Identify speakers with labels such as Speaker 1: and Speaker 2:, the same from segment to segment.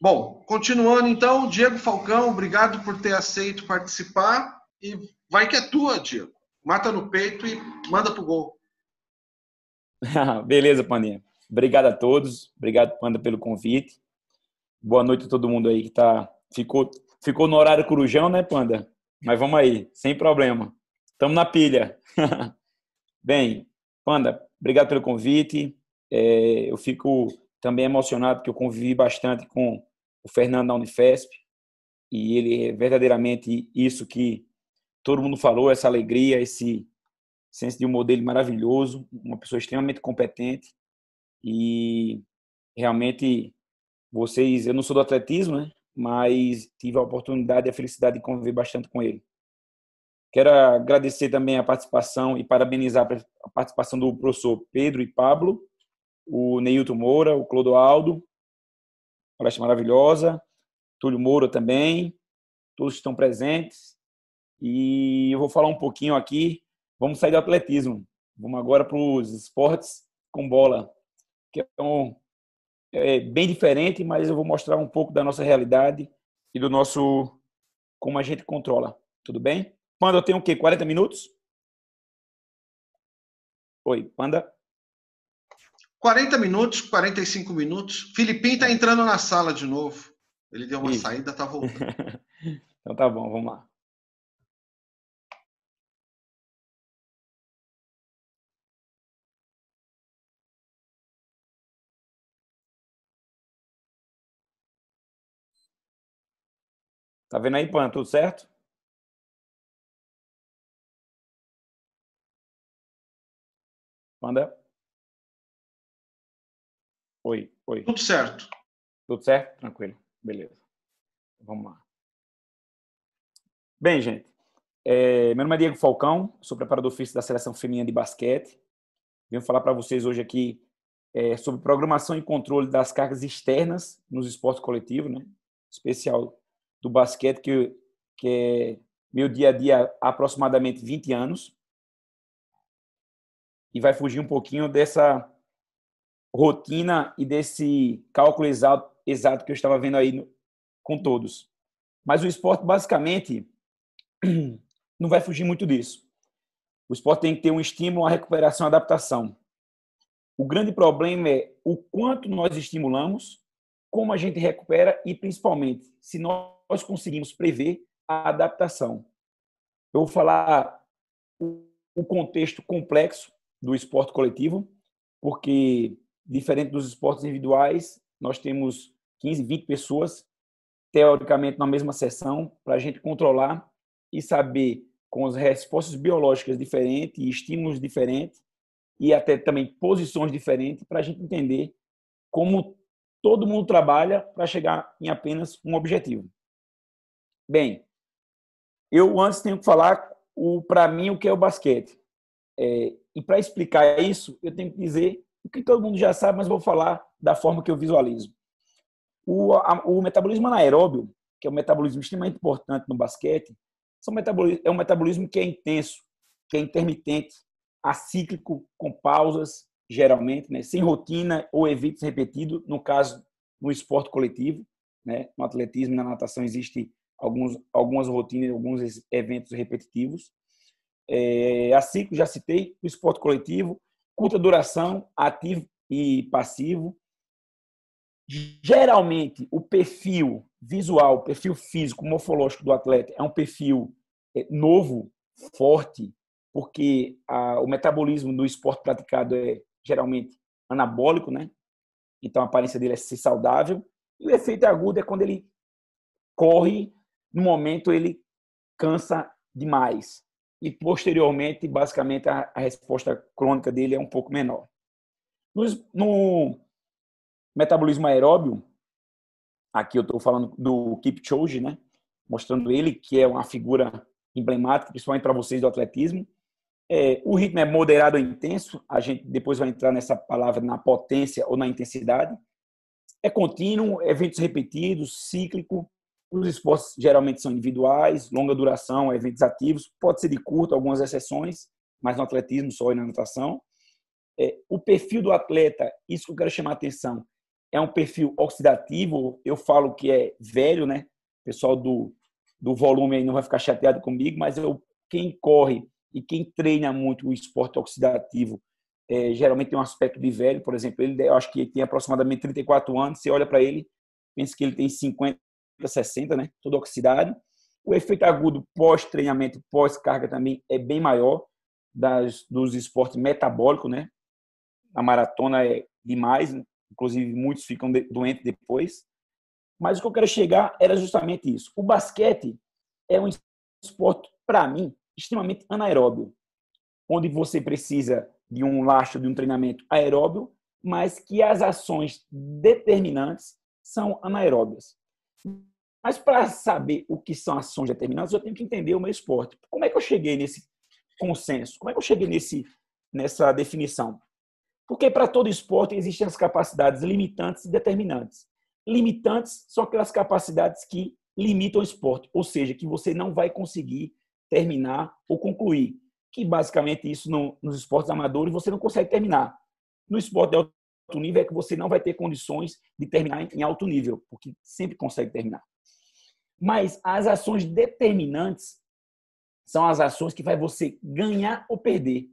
Speaker 1: Bom, continuando então, Diego Falcão, obrigado por ter aceito participar e vai que é tua, Diego. Mata no peito e manda pro gol.
Speaker 2: Beleza, Pandinha. Obrigado a todos. Obrigado, Panda, pelo convite. Boa noite a todo mundo aí que ficou no horário corujão, né, Panda? Mas vamos aí, sem problema. Estamos na pilha. Bem, Panda, obrigado pelo convite. Eu fico também emocionado porque eu convivi bastante com o Fernando da Unifesp e ele é verdadeiramente isso que todo mundo falou, essa alegria, esse senso de um modelo maravilhoso, uma pessoa extremamente competente e realmente vocês, eu não sou do atletismo, né? Mas tive a oportunidade e a felicidade de conviver bastante com ele. Quero agradecer também a participação e parabenizar a participação do professor Pedro e Pablo, o Neilton Moura, o Clodoaldo, palestra maravilhosa, Túlio Moura também, todos estão presentes. E eu vou falar um pouquinho aqui, vamos sair do atletismo, vamos agora para os esportes com bola, que é bem diferente, mas eu vou mostrar um pouco da nossa realidade e do nosso como a gente controla. Tudo bem? Panda, eu tenho o quê? 40 minutos? Oi, Panda.
Speaker 1: 40 minutos, 45 minutos. Filipinho tá entrando na sala de novo. Ele deu uma
Speaker 2: Isso.
Speaker 1: saída, tá voltando.
Speaker 2: Então tá bom, vamos lá. Tá vendo aí, Panda? Tudo certo? Panda? Oi, oi.
Speaker 1: Tudo certo.
Speaker 2: Tudo certo? Tranquilo. Beleza. Vamos lá. Bem, gente, meu nome é Diego Falcão, sou preparador físico da Seleção Feminina de Basquete. Venho falar para vocês hoje aqui sobre programação e controle das cargas externas nos esportes coletivos, né? Especial do basquete, que é meu dia a dia há aproximadamente 20 anos, e vai fugir um pouquinho dessa rotina e desse cálculo exato que eu estava vendo aí com todos. Mas o esporte, basicamente, não vai fugir muito disso. O esporte tem que ter um estímulo, uma recuperação, uma adaptação. O grande problema é o quanto nós estimulamos, como a gente recupera e, principalmente, se nós conseguimos prever a adaptação. Eu vou falar o contexto complexo do esporte coletivo, porque, diferente dos esportes individuais, nós temos 15, 20 pessoas, teoricamente, na mesma sessão, para a gente controlar e saber, com as respostas biológicas diferentes e estímulos diferentes, e até também posições diferentes, para a gente entender como todo mundo trabalha para chegar em apenas um objetivo. Bem, eu antes tenho que falar para mim o que é o basquete. E para explicar isso, eu tenho que dizer o que todo mundo já sabe, mas vou falar da forma que eu visualizo. O metabolismo anaeróbio, que é um metabolismo extremamente importante no basquete, é um metabolismo que é intenso, que é intermitente, acíclico, com pausas, geralmente, né, sem rotina ou eventos repetidos, no caso, no esporte coletivo. Né, no atletismo e na natação existe algumas rotinas, alguns eventos repetitivos. Acíclico, já citei, o esporte coletivo, curta duração, ativo e passivo. Geralmente, o perfil visual, o perfil físico, morfológico do atleta é um perfil novo, forte, porque o metabolismo do esporte praticado é geralmente anabólico, né? Então a aparência dele é ser saudável. E o efeito agudo é quando ele corre, no momento ele cansa demais. E posteriormente, basicamente, a resposta crônica dele é um pouco menor. No metabolismo aeróbio, aqui eu estou falando do Kipchoge, né? Mostrando ele, que é uma figura emblemática, principalmente para vocês do atletismo. O ritmo é moderado ou intenso, a gente depois vai entrar nessa palavra na potência ou na intensidade. É contínuo, eventos repetidos, cíclico. Os esportes geralmente são individuais, longa duração, eventos ativos, pode ser de curto, algumas exceções, mas no atletismo só e na natação. O perfil do atleta, isso que eu quero chamar a atenção, é um perfil oxidativo, eu falo que é velho, né? O pessoal do volume aí não vai ficar chateado comigo, mas quem corre e quem treina muito o esporte oxidativo geralmente tem um aspecto de velho. Por exemplo, eu acho que ele tem aproximadamente 34 anos, você olha para ele, pensa que ele tem 50, 60, né? Todo oxidado. O efeito agudo pós-treinamento, pós-carga também é bem maior dos esportes metabólicos, né? A maratona é demais, né? Inclusive muitos ficam doentes depois. Mas o que eu quero chegar era justamente isso. O basquete é um esporte, para mim, extremamente anaeróbio, onde você precisa de um lastro, de um treinamento aeróbio, mas que as ações determinantes são anaeróbias. Mas para saber o que são ações determinantes, eu tenho que entender o meu esporte. Como é que eu cheguei nesse consenso? Como é que eu cheguei nessa definição? Porque para todo esporte existem as capacidades limitantes e determinantes. Limitantes são aquelas capacidades que limitam o esporte, ou seja, que você não vai conseguir terminar ou concluir. Que basicamente isso nos esportes amadores você não consegue terminar. No esporte de alto nível é que você não vai ter condições de terminar em alto nível, porque sempre consegue terminar. Mas as ações determinantes são as ações que vai você ganhar ou perder.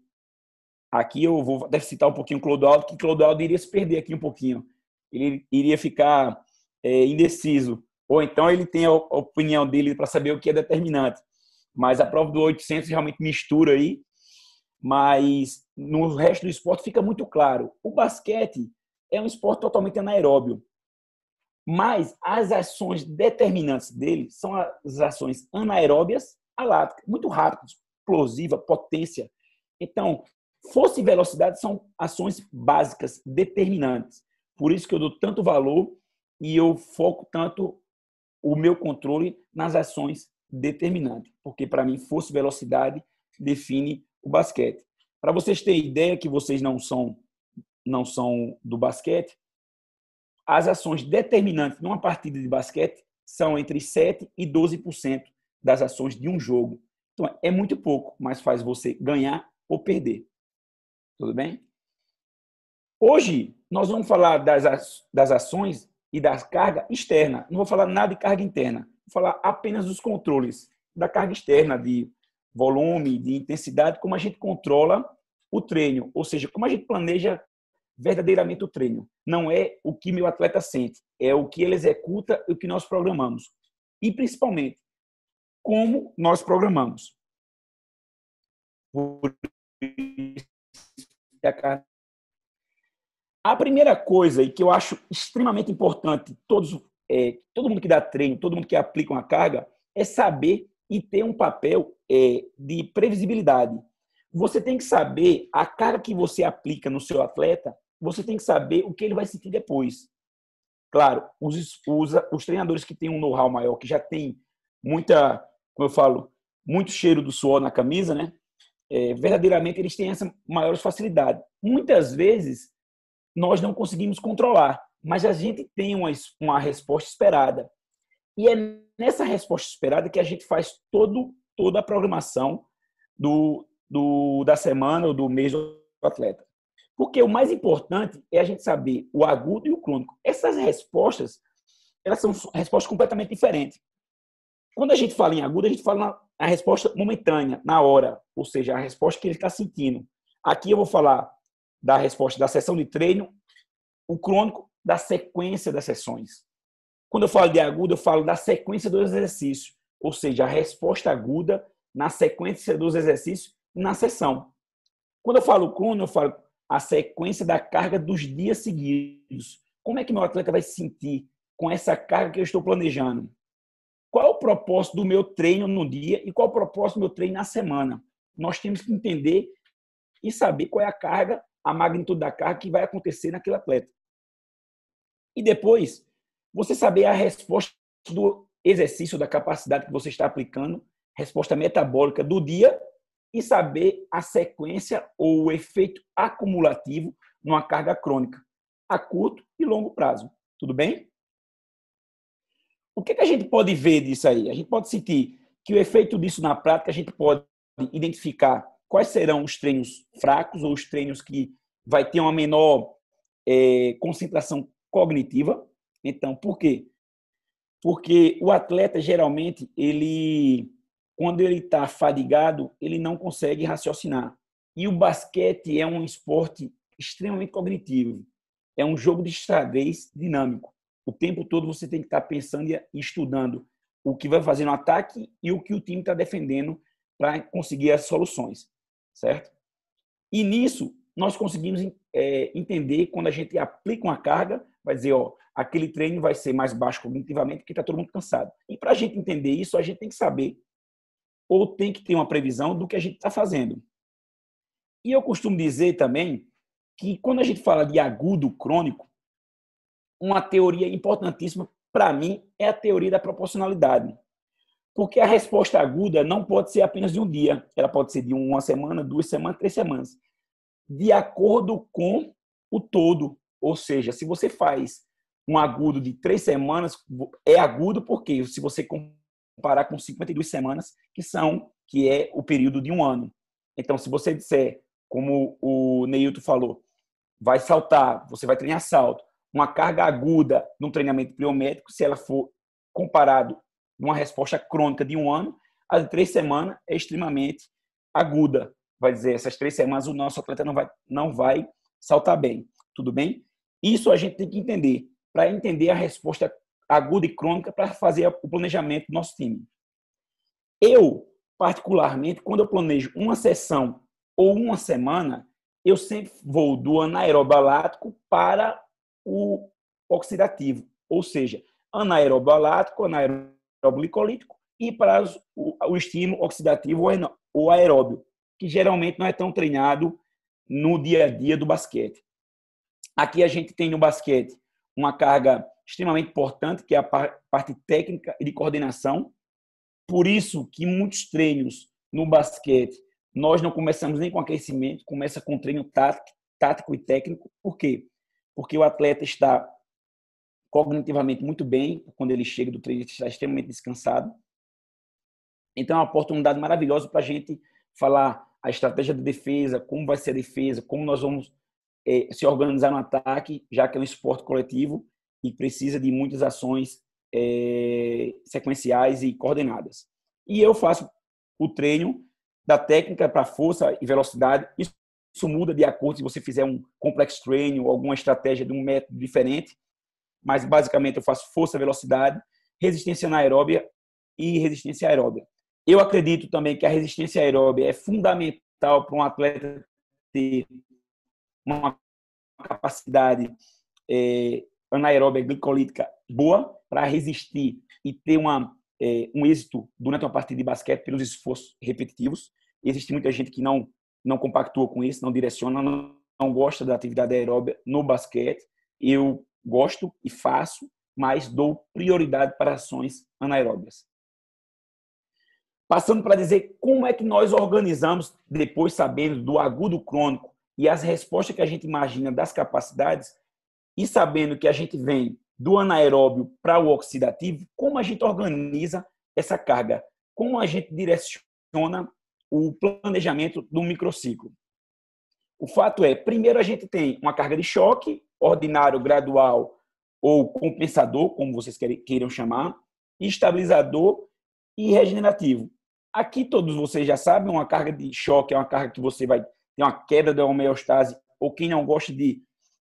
Speaker 2: Aqui eu vou até citar um pouquinho o Clodoaldo, que Clodoaldo iria se perder aqui um pouquinho. Ele iria ficar indeciso. Ou então ele tem a opinião dele para saber o que é determinante. Mas a prova do 800 realmente mistura aí. Mas no resto do esporte fica muito claro. O basquete é um esporte totalmente anaeróbio. Mas as ações determinantes dele são as ações anaeróbias aláticas, muito rápidas, explosiva, potência. Então, força e velocidade são ações básicas, determinantes. Por isso que eu dou tanto valor e eu foco tanto o meu controle nas ações determinantes. Porque, para mim, força e velocidade define o basquete. Para vocês terem ideia que vocês não são do basquete, as ações determinantes numa partida de basquete são entre 7% e 12% das ações de um jogo. Então, é muito pouco, mas faz você ganhar ou perder. Tudo bem? Hoje, nós vamos falar das ações e da carga externa. Não vou falar nada de carga interna. Vou falar apenas dos controles da carga externa, de volume, de intensidade, como a gente controla o treino. Ou seja, como a gente planeja verdadeiramente o treino. Não é o que meu atleta sente, é o que ele executa e o que nós programamos. E, principalmente, como nós programamos. A primeira coisa, e que eu acho extremamente importante, todo mundo que dá treino, todo mundo que aplica uma carga, é saber e ter um papel de previsibilidade. Você tem que saber a carga que você aplica no seu atleta, você tem que saber o que ele vai sentir depois. Claro, os treinadores que têm um know-how maior, que já tem muita, como eu falo, muito cheiro do suor na camisa, né? Verdadeiramente eles têm essa maior facilidade. Muitas vezes nós não conseguimos controlar, mas a gente tem uma resposta esperada. E é nessa resposta esperada que a gente faz toda a programação da semana ou do mês do atleta. Porque o mais importante é a gente saber o agudo e o crônico. Essas respostas, elas são respostas completamente diferentes. Quando a gente fala em agudo, a gente fala na resposta momentânea, na hora, ou seja, a resposta que ele está sentindo. Aqui eu vou falar da resposta da sessão de treino, o crônico da sequência das sessões. Quando eu falo de agudo, eu falo da sequência dos exercícios, ou seja, a resposta aguda na sequência dos exercícios na sessão. Quando eu falo crônico, eu falo a sequência da carga dos dias seguidos. Como é que meu atleta vai se sentir com essa carga que eu estou planejando? Qual é o propósito do meu treino no dia e qual é o propósito do meu treino na semana? Nós temos que entender e saber qual é a carga, a magnitude da carga que vai acontecer naquele atleta. E depois, você saber a resposta do exercício, da capacidade que você está aplicando, resposta metabólica do dia, e saber a sequência ou o efeito acumulativo numa carga crônica, a curto e longo prazo. Tudo bem? O que a gente pode ver disso aí? A gente pode sentir que o efeito disso na prática, a gente pode identificar quais serão os treinos fracos ou os treinos que vai ter uma menor concentração cognitiva. Então, por quê? Porque o atleta, geralmente, quando ele está fadigado, ele não consegue raciocinar. E o basquete é um esporte extremamente cognitivo. É um jogo de xadrez dinâmico. O tempo todo você tem que estar pensando e estudando o que vai fazer no ataque e o que o time está defendendo para conseguir as soluções, certo? E nisso, nós conseguimos entender quando a gente aplica uma carga, vai dizer, ó, aquele treino vai ser mais baixo cognitivamente porque está todo mundo cansado. E para a gente entender isso, a gente tem que saber ou tem que ter uma previsão do que a gente está fazendo. E eu costumo dizer também que quando a gente fala de agudo crônico, uma teoria importantíssima para mim é a teoria da proporcionalidade. Porque a resposta aguda não pode ser apenas de um dia, ela pode ser de uma semana, 2 semanas, 3 semanas, de acordo com o todo. Ou seja, se você faz um agudo de 3 semanas, é agudo porque se você comparar com 52 semanas, que é o período de um ano. Então, se você disser, como o Neilton falou, vai saltar, você vai treinar salto, uma carga aguda num treinamento pliométrico, se ela for comparado com uma resposta crônica de um ano, a de 3 semanas é extremamente aguda. Vai dizer, essas 3 semanas o nosso atleta não vai saltar bem. Tudo bem? Isso a gente tem que entender, para entender a resposta aguda e crônica para fazer o planejamento do nosso time. Eu, particularmente, quando eu planejo uma sessão ou uma semana, eu sempre vou do anaeróbio lático para o oxidativo, ou seja, anaeróbio lático, anaeróbio glicolítico e para o estímulo oxidativo ou aeróbio, que geralmente não é tão treinado no dia a dia do basquete. Aqui a gente tem no basquete uma carga extremamente importante, que é a parte técnica e de coordenação. Por isso que muitos treinos no basquete, nós não começamos nem com aquecimento, começa com treino tático e técnico. Por quê? Porque o atleta está cognitivamente muito bem, quando ele chega do treino, ele está extremamente descansado. Então é uma oportunidade maravilhosa para a gente falar a estratégia de defesa, como vai ser a defesa, como nós vamos se organizar no ataque, já que é um esporte coletivo e precisa de muitas ações sequenciais e coordenadas. E eu faço o treino da técnica para força e velocidade. Isso muda de acordo se você fizer um complex training ou alguma estratégia de um método diferente, mas basicamente eu faço força, velocidade, resistência anaeróbia e resistência aeróbia. Eu acredito também que a resistência aeróbia é fundamental para um atleta ter uma capacidade anaeróbia glicolítica boa para resistir e ter um êxito durante uma partida de basquete pelos esforços repetitivos. Existe muita gente que não compactua com isso, não direciona, não gosta da atividade aeróbia no basquete. Eu gosto e faço, mas dou prioridade para ações anaeróbias. Passando para dizer como é que nós organizamos, depois sabendo do agudo crônico e as respostas que a gente imagina das capacidades, e sabendo que a gente vem do anaeróbio para o oxidativo, como a gente organiza essa carga, como a gente direciona o planejamento do microciclo. O fato é, primeiro a gente tem uma carga de choque, ordinário, gradual ou compensador, como vocês queiram chamar, estabilizador e regenerativo. Aqui todos vocês já sabem, uma carga de choque é uma carga que você vai ter uma queda da homeostase, ou quem não gosta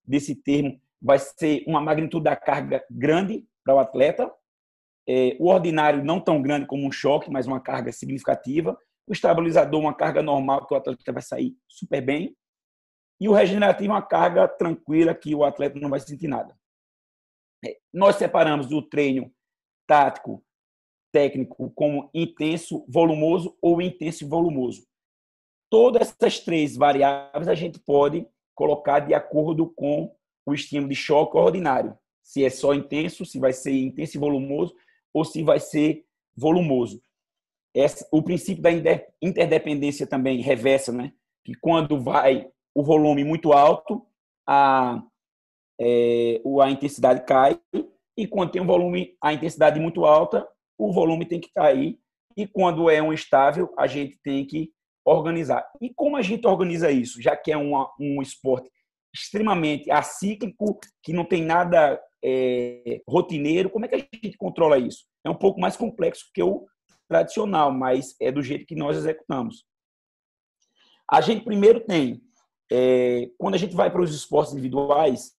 Speaker 2: desse termo, vai ser uma magnitude da carga grande para o atleta. O ordinário não tão grande como um choque, mas uma carga significativa. O estabilizador, uma carga normal, que o atleta vai sair super bem. E o regenerativo, uma carga tranquila, que o atleta não vai sentir nada. Nós separamos o treino tático, técnico, como intenso, volumoso ou intenso e volumoso. Todas essas 3 variáveis a gente pode colocar de acordo com o estímulo de choque ordinário. Se é só intenso, se vai ser intenso e volumoso, ou se vai ser volumoso. O princípio da interdependência também reversa, né? Que quando vai o volume muito alto, a intensidade cai, e quando tem a intensidade muito alta, o volume tem que cair, e quando é um estável, a gente tem que organizar. E como a gente organiza isso? Já que é um esporte extremamente acíclico, que não tem nada rotineiro. Como é que a gente controla isso? É um pouco mais complexo que o tradicional, mas é do jeito que nós executamos. A gente primeiro tem, quando a gente vai para os esportes individuais,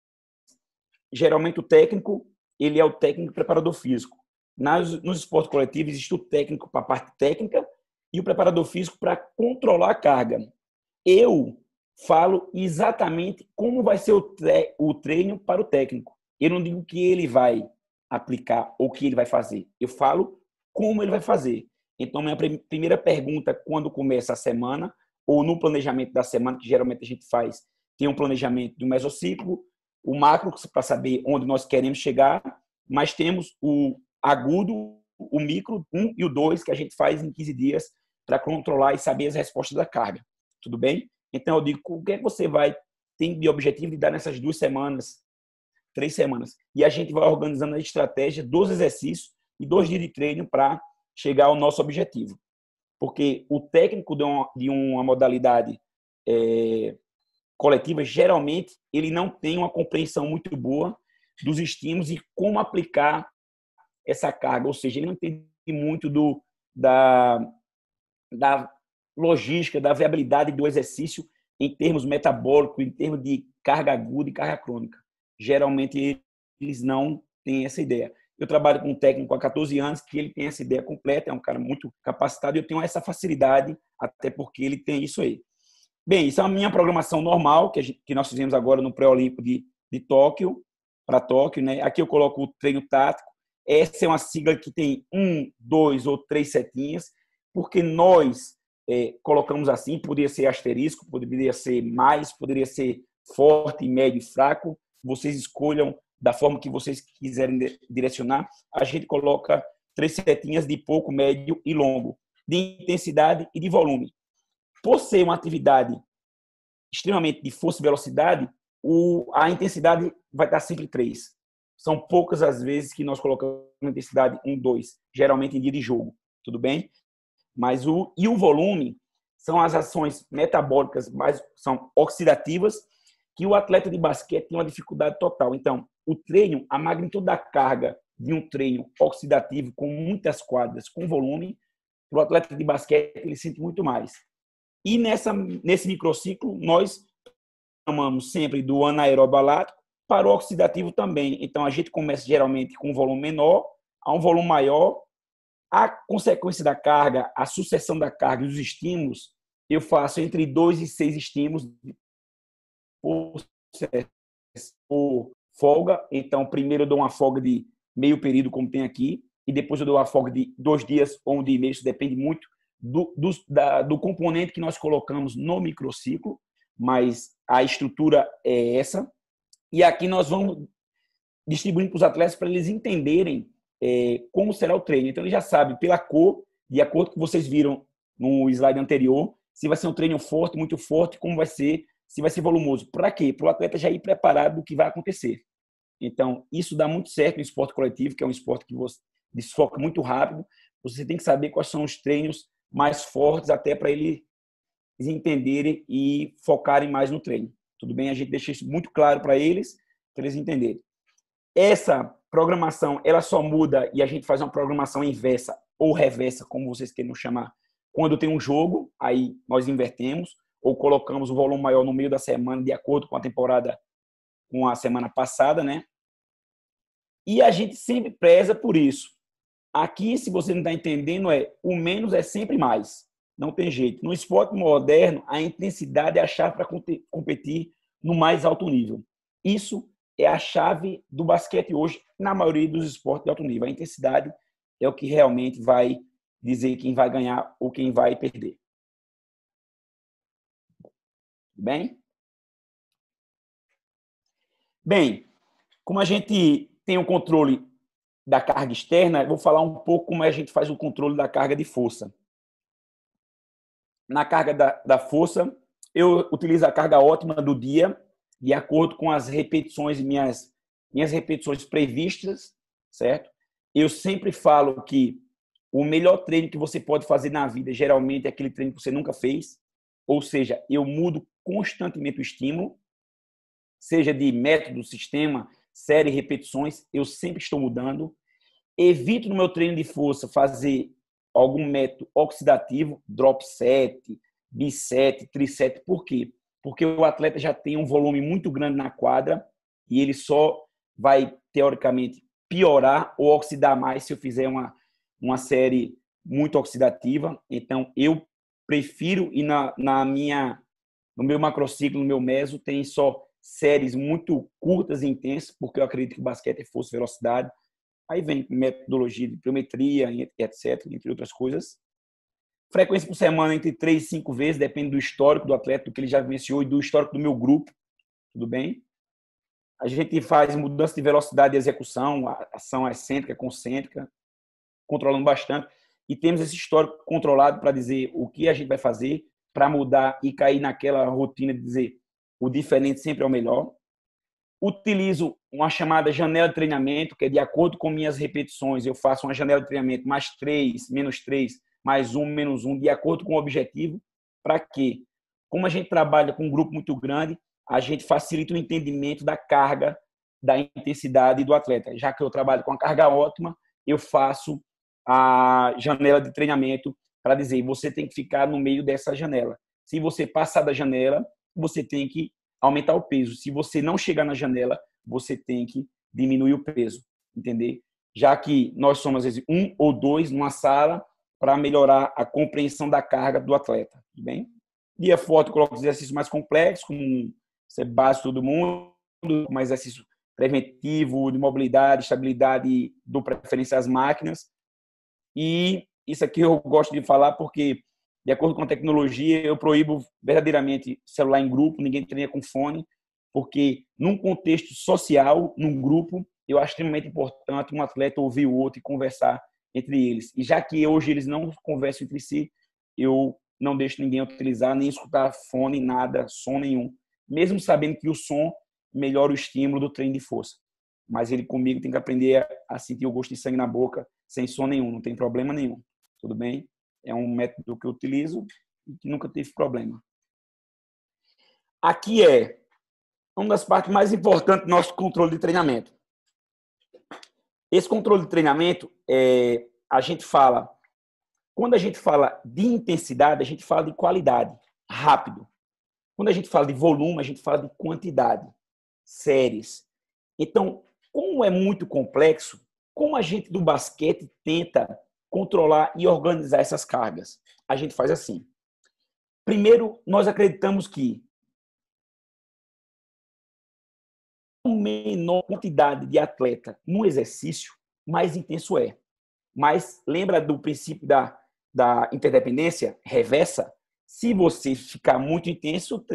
Speaker 2: geralmente o técnico, ele é o técnico preparador físico. Nos esportes coletivos, existe o técnico para a parte técnica e o preparador físico para controlar a carga. Eu falo exatamente como vai ser o treino para o técnico. Eu não digo que ele vai aplicar ou que ele vai fazer. Eu falo como ele vai fazer. Então, minha primeira pergunta, quando começa a semana, ou no planejamento da semana, que geralmente a gente faz, tem um planejamento do mesociclo, o macro, para saber onde nós queremos chegar, mas temos o agudo, o micro 1 e o 2, que a gente faz em 15 dias para controlar e saber as respostas da carga. Tudo bem? Então, eu digo, o que é que você tem de objetivo de dar nessas 2 semanas, 3 semanas? E a gente vai organizando a estratégia dos exercícios e 2 dias de treino para chegar ao nosso objetivo. Porque o técnico de uma modalidade coletiva, geralmente, ele não tem uma compreensão muito boa dos estímulos e como aplicar essa carga. Ou seja, ele não entende muito da logística, da viabilidade do exercício em termos metabólicos, em termos de carga aguda e carga crônica. Geralmente, eles não têm essa ideia. Eu trabalho com um técnico há 14 anos que ele tem essa ideia completa, é um cara muito capacitado e eu tenho essa facilidade, até porque ele tem isso aí. Bem, isso é a minha programação normal, que nós fizemos agora no pré-olímpico de Tóquio, para Tóquio, né? Aqui eu coloco o treino tático. Essa é uma sigla que tem 1, 2 ou 3 setinhas, porque nós colocamos assim, poderia ser asterisco, poderia ser mais, poderia ser forte, médio e fraco. Vocês escolham da forma que vocês quiserem direcionar. A gente coloca 3 setinhas de pouco, médio e longo, de intensidade e de volume. Por ser uma atividade extremamente de força e velocidade, a intensidade vai estar sempre 3. São poucas as vezes que nós colocamos intensidade 1, 2, geralmente em dia de jogo, tudo bem? Mas o volume são as ações metabólicas, são oxidativas, que o atleta de basquete tem uma dificuldade total. Então, o treino, a magnitude da carga de um treino oxidativo com muitas quadras, com volume, para o atleta de basquete ele sente muito mais. E nesse microciclo, nós chamamos sempre do anaeróbio lático para o oxidativo também. Então, a gente começa geralmente com um volume menor a um volume maior. A consequência da carga, a sucessão da carga e os estímulos, eu faço entre 2 e 6 estímulos por folga. Então, primeiro eu dou uma folga de meio período, como tem aqui, e depois eu dou uma folga de 2 dias ou 1 dia e meio. Isso depende muito do componente que nós colocamos no microciclo, mas a estrutura é essa. E aqui nós vamos distribuindo para os atletas para eles entenderem como será o treino. Então, eles já sabem, pela cor, de acordo com o que vocês viram no slide anterior, se vai ser um treino forte, muito forte, como vai ser, se vai ser volumoso. Para quê? Para o atleta já ir preparado do que vai acontecer. Então, isso dá muito certo no esporte coletivo, que é um esporte que você desfoca muito rápido. Você tem que saber quais são os treinos mais fortes, até para eles entenderem e focarem mais no treino. Tudo bem? A gente deixa isso muito claro para eles entenderem. Essa programação, ela só muda e a gente faz uma programação inversa ou reversa, como vocês queiram chamar, quando tem um jogo, aí nós invertemos ou colocamos o volume maior no meio da semana, de acordo com a temporada, com a semana passada, né? E a gente sempre preza por isso. Aqui, se você não está entendendo, o menos é sempre mais. Não tem jeito. No esporte moderno, a intensidade é a chave para competir no mais alto nível. Isso é a chave do basquete hoje, na maioria dos esportes de alto nível. A intensidade é o que realmente vai dizer quem vai ganhar ou quem vai perder. Bem? Bem, como a gente tem o controle da carga externa, eu vou falar um pouco como a gente faz o controle da carga de força. Na carga da força, eu utilizo a carga ótima do dia, de acordo com as repetições, minhas repetições previstas, certo? Eu sempre falo que o melhor treino que você pode fazer na vida, geralmente, é aquele treino que você nunca fez. Ou seja, eu mudo constantemente o estímulo. seja de método, sistema, série, repetições, eu sempre estou mudando. Evito no meu treino de força fazer algum método oxidativo, drop set, biset, triset. Por quê? Porque o atleta já tem um volume muito grande na quadra e ele só vai, teoricamente, piorar ou oxidar mais se eu fizer uma série muito oxidativa. Então, eu prefiro ir no meu macrociclo, no meu meso, tem só séries muito curtas e intensas, porque eu acredito que o basquete é força e velocidade. Aí vem metodologia de pliometria, etc., entre outras coisas. Frequência por semana entre 3 e 5 vezes, depende do histórico do atleta, do que ele já venceu e do histórico do meu grupo. Tudo bem? A gente faz mudança de velocidade de execução, ação excêntrica, concêntrica, controlando bastante. E temos esse histórico controlado para dizer o que a gente vai fazer para mudar e cair naquela rotina de dizer o diferente sempre é o melhor. Utilizo uma chamada janela de treinamento, que é de acordo com minhas repetições, eu faço uma janela de treinamento mais 3, menos 3, mais 1, menos 1, de acordo com o objetivo. Para quê? Como a gente trabalha com um grupo muito grande, a gente facilita o entendimento da carga, da intensidade do atleta. Já que eu trabalho com a carga ótima, eu faço a janela de treinamento para dizer, você tem que ficar no meio dessa janela. Se você passar da janela, você tem que aumentar o peso. Se você não chegar na janela, você tem que diminuir o peso, entender? Já que nós somos, às vezes, 1 ou 2 numa sala para melhorar a compreensão da carga do atleta, tudo bem? Dia forte, coloco exercícios mais complexos, como ser básico todo mundo, mais exercício preventivo, de mobilidade, estabilidade, dou preferência às máquinas. E isso aqui eu gosto de falar porque, de acordo com a tecnologia, eu proíbo verdadeiramente celular em grupo, ninguém treina com fone, porque num contexto social, num grupo, eu acho extremamente importante um atleta ouvir o outro e conversar entre eles. E já que hoje eles não conversam entre si, eu não deixo ninguém utilizar, nem escutar fone, nada, som nenhum. Mesmo sabendo que o som melhora o estímulo do treino de força. Mas ele comigo tem que aprender a sentir o gosto de sangue na boca, sem som nenhum, não tem problema nenhum. Tudo bem? É um método que eu utilizo e que nunca teve problema. Aqui é uma das partes mais importantes do nosso controle de treinamento. Esse controle de treinamento, a gente fala, quando a gente fala de intensidade, a gente fala de qualidade, rápido. Quando a gente fala de volume, a gente fala de quantidade, séries. Então, como é muito complexo, como a gente do basquete tenta controlar e organizar essas cargas? A gente faz assim. Primeiro, nós acreditamos que menor quantidade de atleta no exercício, mais intenso é. Mas lembra do princípio da interdependência reversa? Se você ficar muito intenso,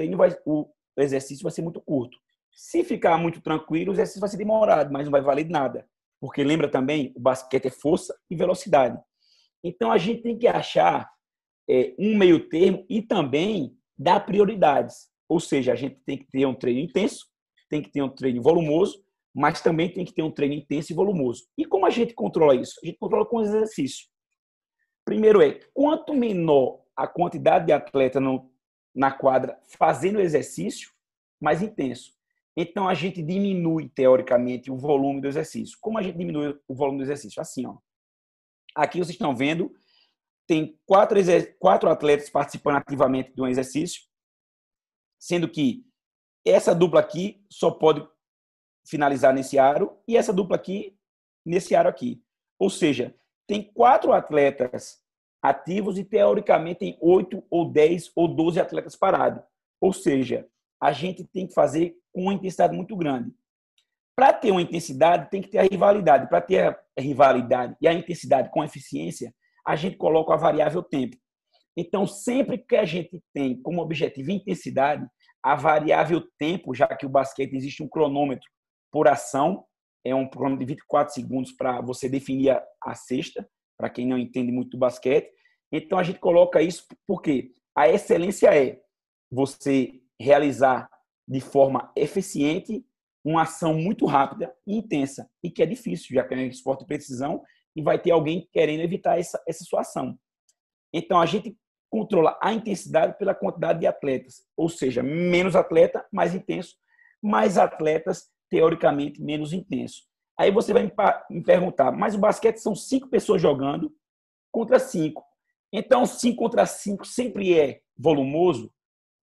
Speaker 2: o exercício vai ser muito curto. Se ficar muito tranquilo, o exercício vai ser demorado, mas não vai valer nada. Porque lembra também, o basquete é força e velocidade. Então, a gente tem que achar um meio termo e também dar prioridades. Ou seja, a gente tem que ter um treino intenso, tem que ter um treino volumoso, mas também tem que ter um treino intenso e volumoso. E como a gente controla isso? A gente controla com os exercícios. Primeiro quanto menor a quantidade de atleta na quadra fazendo exercício, mais intenso. Então, a gente diminui, teoricamente, o volume do exercício. Como a gente diminui o volume do exercício? Assim, ó. Aqui vocês estão vendo, tem 4 atletas participando ativamente de um exercício, sendo que essa dupla aqui só pode finalizar nesse aro e essa dupla aqui nesse aro aqui. Ou seja, tem 4 atletas ativos e, teoricamente, tem 8 ou 10 ou 12 atletas parados. Ou seja, a gente tem que fazer com uma intensidade muito grande. Para ter uma intensidade, tem que ter a rivalidade. Para ter a rivalidade e a intensidade com eficiência, a gente coloca a variável tempo. Então, sempre que a gente tem como objetivo intensidade, a variável tempo, já que o basquete existe um cronômetro por ação, é um cronômetro de 24 segundos para você definir a cesta, para quem não entende muito do basquete. Então, a gente coloca isso porque a excelência é você realizar de forma eficiente uma ação muito rápida e intensa, e que é difícil, já que é um esporte de precisão, e vai ter alguém querendo evitar essa sua ação. Então, a gente controla a intensidade pela quantidade de atletas, ou seja, menos atleta, mais intenso, mas atletas teoricamente menos intensos. Aí você vai me perguntar, mas o basquete são 5 pessoas jogando contra 5. Então, 5 contra 5 sempre é volumoso?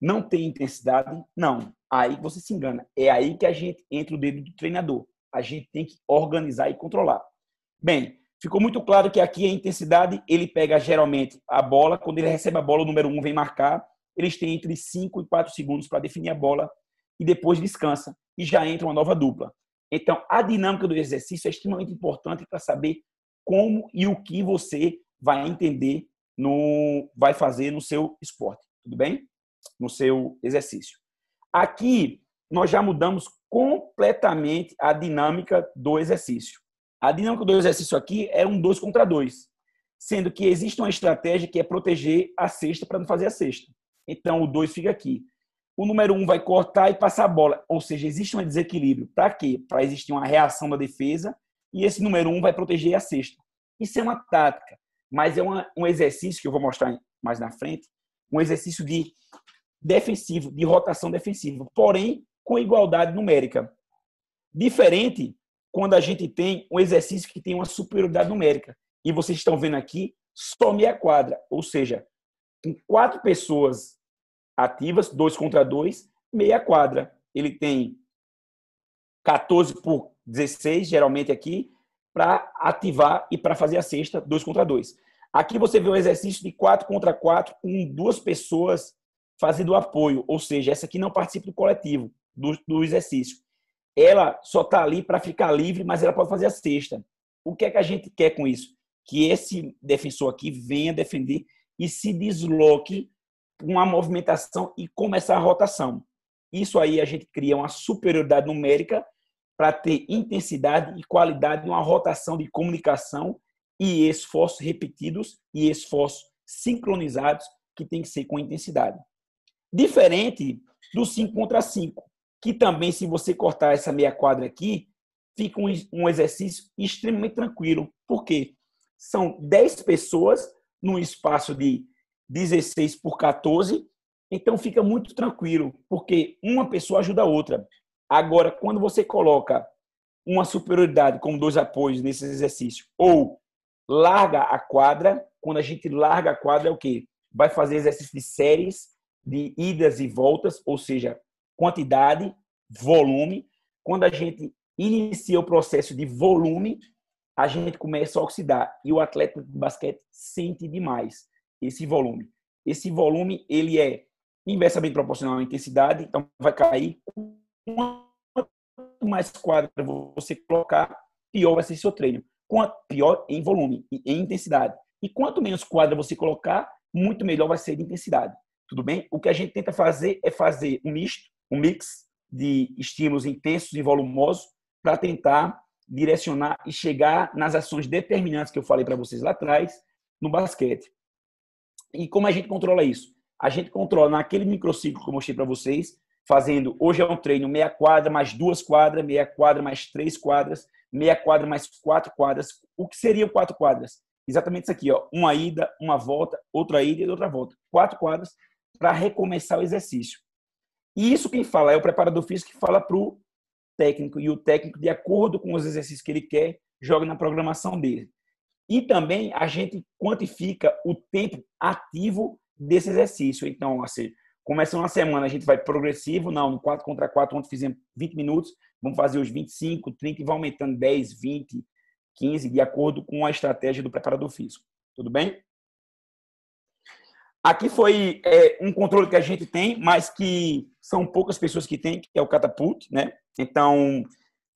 Speaker 2: Não tem intensidade? Não. Aí você se engana. É aí que a gente entra o dedo do treinador. A gente tem que organizar e controlar. Bem, ficou muito claro que aqui a intensidade, ele pega geralmente a bola, quando ele recebe a bola, o número 1 vem marcar, eles têm entre 5 e 4 segundos para definir a bola e depois descansa e já entra uma nova dupla. Então, a dinâmica do exercício é extremamente importante para saber como e o que você vai entender, vai fazer no seu esporte, tudo bem? No seu exercício. Aqui, nós já mudamos completamente a dinâmica do exercício. A dinâmica do exercício aqui é um 2 contra 2, sendo que existe uma estratégia que é proteger a cesta para não fazer a cesta. Então, o 2 fica aqui. O número 1 vai cortar e passar a bola. Ou seja, existe um desequilíbrio. Para quê? Para existir uma reação da defesa e esse número 1 vai proteger a cesta. Isso é uma tática, mas é um exercício que eu vou mostrar mais na frente, um exercício de defensivo, de rotação defensiva, porém com igualdade numérica. Diferente quando a gente tem um exercício que tem uma superioridade numérica. E vocês estão vendo aqui, só meia quadra. Ou seja, com 4 pessoas ativas, 2 contra 2, meia quadra. Ele tem 14 por 16, geralmente aqui, para ativar e para fazer a cesta, 2 contra 2. Aqui você vê o exercício de 4 contra 4, com 2 pessoas fazendo apoio. Ou seja, essa aqui não participa do coletivo, do exercício. Ela só está ali para ficar livre, mas ela pode fazer a cesta. O que é que a gente quer com isso? Que esse defensor aqui venha defender e se desloque com uma movimentação e começar a rotação. Isso aí a gente cria uma superioridade numérica para ter intensidade e qualidade numa rotação de comunicação e esforços repetidos e esforços sincronizados que tem que ser com intensidade. Diferente do 5 contra 5, que também, se você cortar essa meia quadra aqui, fica um exercício extremamente tranquilo. Por quê? São 10 pessoas num espaço de 16 por 14, então fica muito tranquilo, porque uma pessoa ajuda a outra. Agora, quando você coloca uma superioridade como 2 apoios nesse exercício, ou larga a quadra, quando a gente larga a quadra é o quê? Vai fazer exercício de séries, de idas e voltas, ou seja, quantidade, volume. Quando a gente inicia o processo de volume, a gente começa a oxidar. E o atleta de basquete sente demais esse volume. Esse volume, ele é inversamente proporcional à intensidade, então vai cair. Quanto mais quadra você colocar, pior vai ser seu treino. Quanto pior em volume e em intensidade. E quanto menos quadra você colocar, muito melhor vai ser de intensidade. Tudo bem? O que a gente tenta fazer é fazer um mix de estímulos intensos e volumosos para tentar direcionar e chegar nas ações determinantes que eu falei para vocês lá atrás no basquete. E como a gente controla isso? A gente controla naquele microciclo que eu mostrei para vocês, fazendo, hoje é um treino meia quadra mais 2 quadras, meia quadra mais 3 quadras, meia quadra mais 4 quadras. O que seriam 4 quadras? Exatamente isso aqui, ó. Uma ida, uma volta, outra ida e outra volta. 4 quadras para recomeçar o exercício. E isso quem fala é o preparador físico que fala para o técnico. E o técnico, de acordo com os exercícios que ele quer, joga na programação dele. E também a gente quantifica o tempo ativo desse exercício. Então, assim, começa uma semana, a gente vai progressivo, não, no 4 contra 4, ontem fizemos 20 minutos, vamos fazer os 25, 30 e vai aumentando 10, 20, 15, de acordo com a estratégia do preparador físico. Tudo bem? Aqui foi um controle que a gente tem, mas que são poucas pessoas que têm, que é o catapult, né? Então,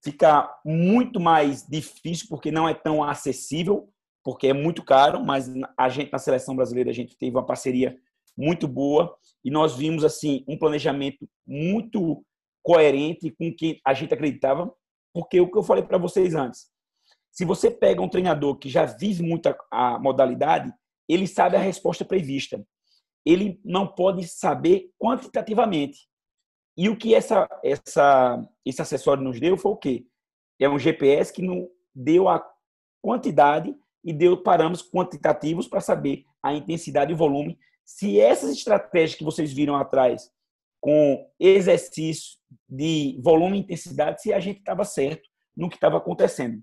Speaker 2: fica muito mais difícil, porque não é tão acessível, porque é muito caro, mas a gente, na seleção brasileira, a gente teve uma parceria muito boa e nós vimos, assim, um planejamento muito coerente com o que a gente acreditava, porque o que eu falei para vocês antes, se você pega um treinador que já vive muito a modalidade, ele sabe a resposta prevista. Ele não pode saber quantitativamente. E o que esse acessório nos deu foi o quê? É um GPS que não deu a quantidade e deu parâmetros quantitativos para saber a intensidade e o volume. Se essas estratégias que vocês viram atrás, com exercício de volume e intensidade se a gente estava certo no que estava acontecendo.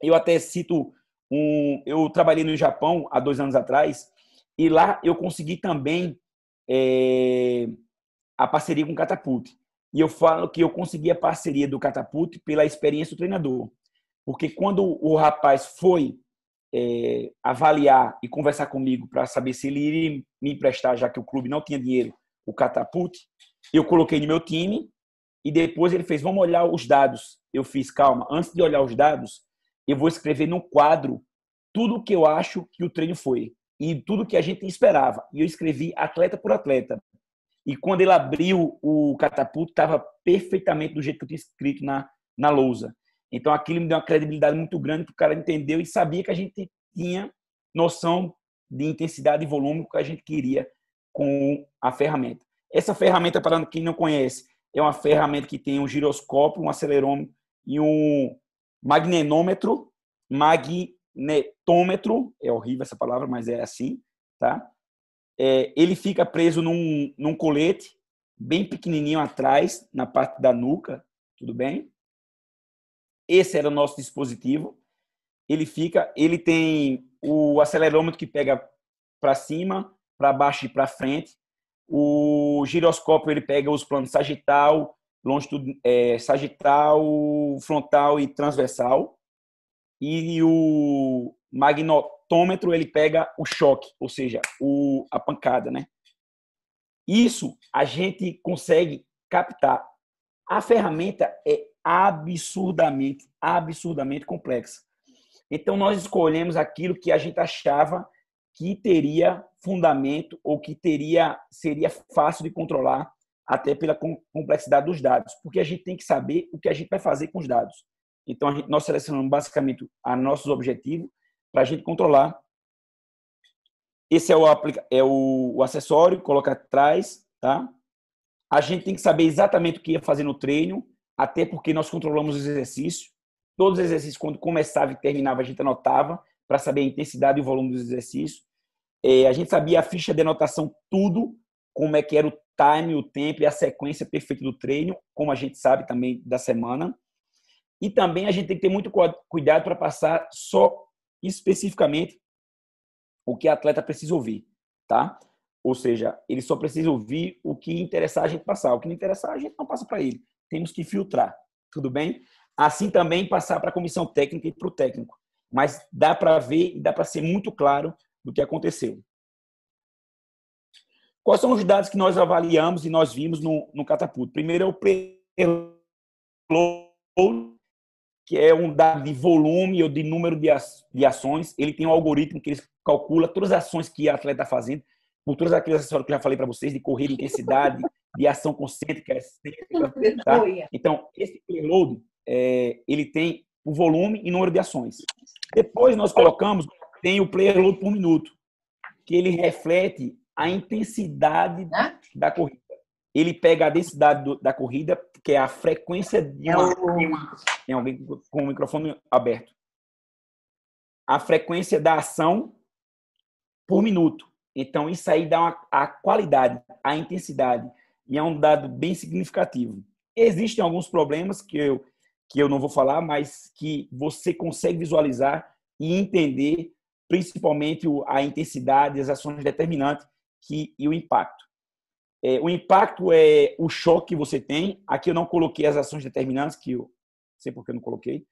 Speaker 2: Eu até cito eu trabalhei no Japão há 2 anos atrás e lá eu consegui também a parceria com o Catapult. E eu falo que eu consegui a parceria do Catapult pela experiência do treinador. Porque quando o rapaz foi avaliar e conversar comigo para saber se ele iria me emprestar, já que o clube não tinha dinheiro, o Catapult, eu coloquei no meu time e depois ele fez, vamos olhar os dados. Eu fiz, calma, antes de olhar os dados, eu vou escrever num quadro tudo o que eu acho que o treino foi e tudo que a gente esperava. E eu escrevi atleta por atleta. E quando ele abriu o Catapult, estava perfeitamente do jeito que eu tinha escrito na lousa. Então, aquilo me deu uma credibilidade muito grande, porque o cara entendeu e sabia que a gente tinha noção de intensidade e volume que a gente queria com a ferramenta. Essa ferramenta, para quem não conhece, é uma ferramenta que tem um giroscópio, um acelerômetro e um magnetômetro, é horrível essa palavra, mas é assim, tá? Ele fica preso num colete bem pequenininho atrás, na parte da nuca, tudo bem? Esse era o nosso dispositivo. Ele tem o acelerômetro que pega para cima, para baixo e para frente. O giroscópio ele pega os planos sagital, sagital, frontal e transversal. E o magnetômetro ele pega o choque, ou seja, a pancada, né? Isso a gente consegue captar. A ferramenta é absurdamente complexa. Então, nós escolhemos aquilo que a gente achava que teria fundamento ou que seria fácil de controlar, até pela complexidade dos dados, porque a gente tem que saber o que a gente vai fazer com os dados. Então, nós selecionamos basicamente nossos objetivos para a gente controlar. Esse é o acessório, coloca atrás, tá? A gente tem que saber exatamente o que ia fazer no treino, até porque nós controlamos os exercícios. Todos os exercícios, quando começava e terminava, a gente anotava para saber a intensidade e o volume dos exercícios. A gente sabia a ficha de anotação, tudo, como é que era o time, o tempo e a sequência perfeita do treino, como a gente sabe também da semana. E também a gente tem que ter muito cuidado para passar só especificamente o que o atleta precisa ouvir, tá? Ou seja, ele só precisa ouvir o que interessar a gente passar. O que não interessar, a gente não passa para ele. Temos que filtrar, tudo bem? Assim também passar para a comissão técnica e para o técnico. Mas dá para ver e dá para ser muito claro do que aconteceu. Quais são os dados que nós avaliamos e nós vimos no Catapult? Primeiro é o payload, que é um dado de volume ou de número de ações. Ele tem um algoritmo que ele calcula todas as ações que o atleta está fazendo, por todas aquelas acessórios que eu já falei para vocês, de corrida, intensidade, de ação concêntrica, excêntrica. Tá? Então, esse payload, ele tem o volume e número de ações. Depois nós colocamos, tem o payload por minuto, que ele reflete a intensidade da corrida. Ele pega a densidade da corrida, que é a frequência de Tem alguém com o microfone aberto. A frequência da ação por minuto. Então, isso aí dá a qualidade, a intensidade. E é um dado bem significativo. Existem alguns problemas que eu não vou falar, mas que você consegue visualizar e entender, principalmente a intensidade, as ações determinantes e o impacto. O impacto é o choque que você tem. Aqui eu não coloquei as ações determinantes, que eu não sei por que eu não coloquei,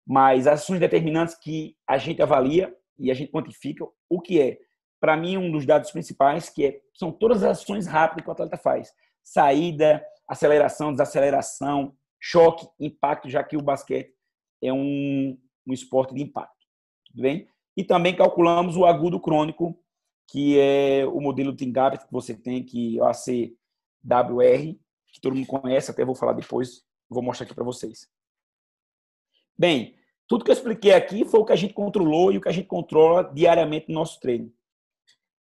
Speaker 2: mas as ações determinantes que a gente avalia e a gente quantifica o que é. Para mim, um dos dados principais são todas as ações rápidas que o atleta faz. Saída, aceleração, desaceleração, choque, impacto, já que o basquete é um esporte de impacto. Tudo bem? E também calculamos o agudo crônico, que é o modelo de Tingabbett que você tem, que é o ACWR, que todo mundo conhece, até vou falar depois, vou mostrar aqui para vocês. Bem, tudo que eu expliquei aqui foi o que a gente controlou e o que a gente controla diariamente no nosso treino.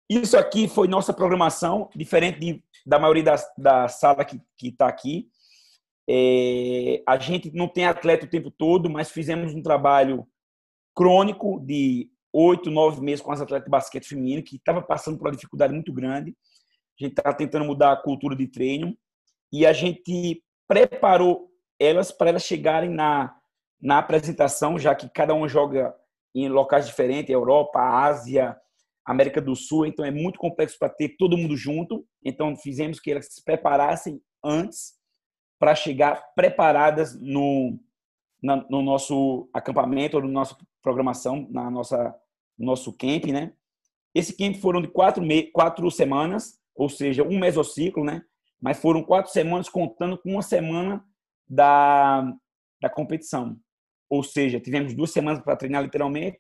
Speaker 2: Isso aqui foi nossa programação, diferente da maioria da sala que está aqui. A gente não tem atleta o tempo todo, mas fizemos um trabalho crônico de 8, 9 meses com as atletas de basquete feminino, que estava passando por uma dificuldade muito grande. A gente está tentando mudar a cultura de treino. E a gente preparou elas para elas chegarem na apresentação, já que cada um joga em locais diferentes, Europa, Ásia, América do Sul, então é muito complexo para ter todo mundo junto. Então fizemos que elas se preparassem antes para chegar preparadas no nosso acampamento, ou na nossa programação, no nosso camp, né? Esse camp foram de 4 semanas, ou seja, um mesociclo, né? Mas foram 4 semanas contando com uma semana da competição. Ou seja, tivemos 2 semanas para treinar literalmente,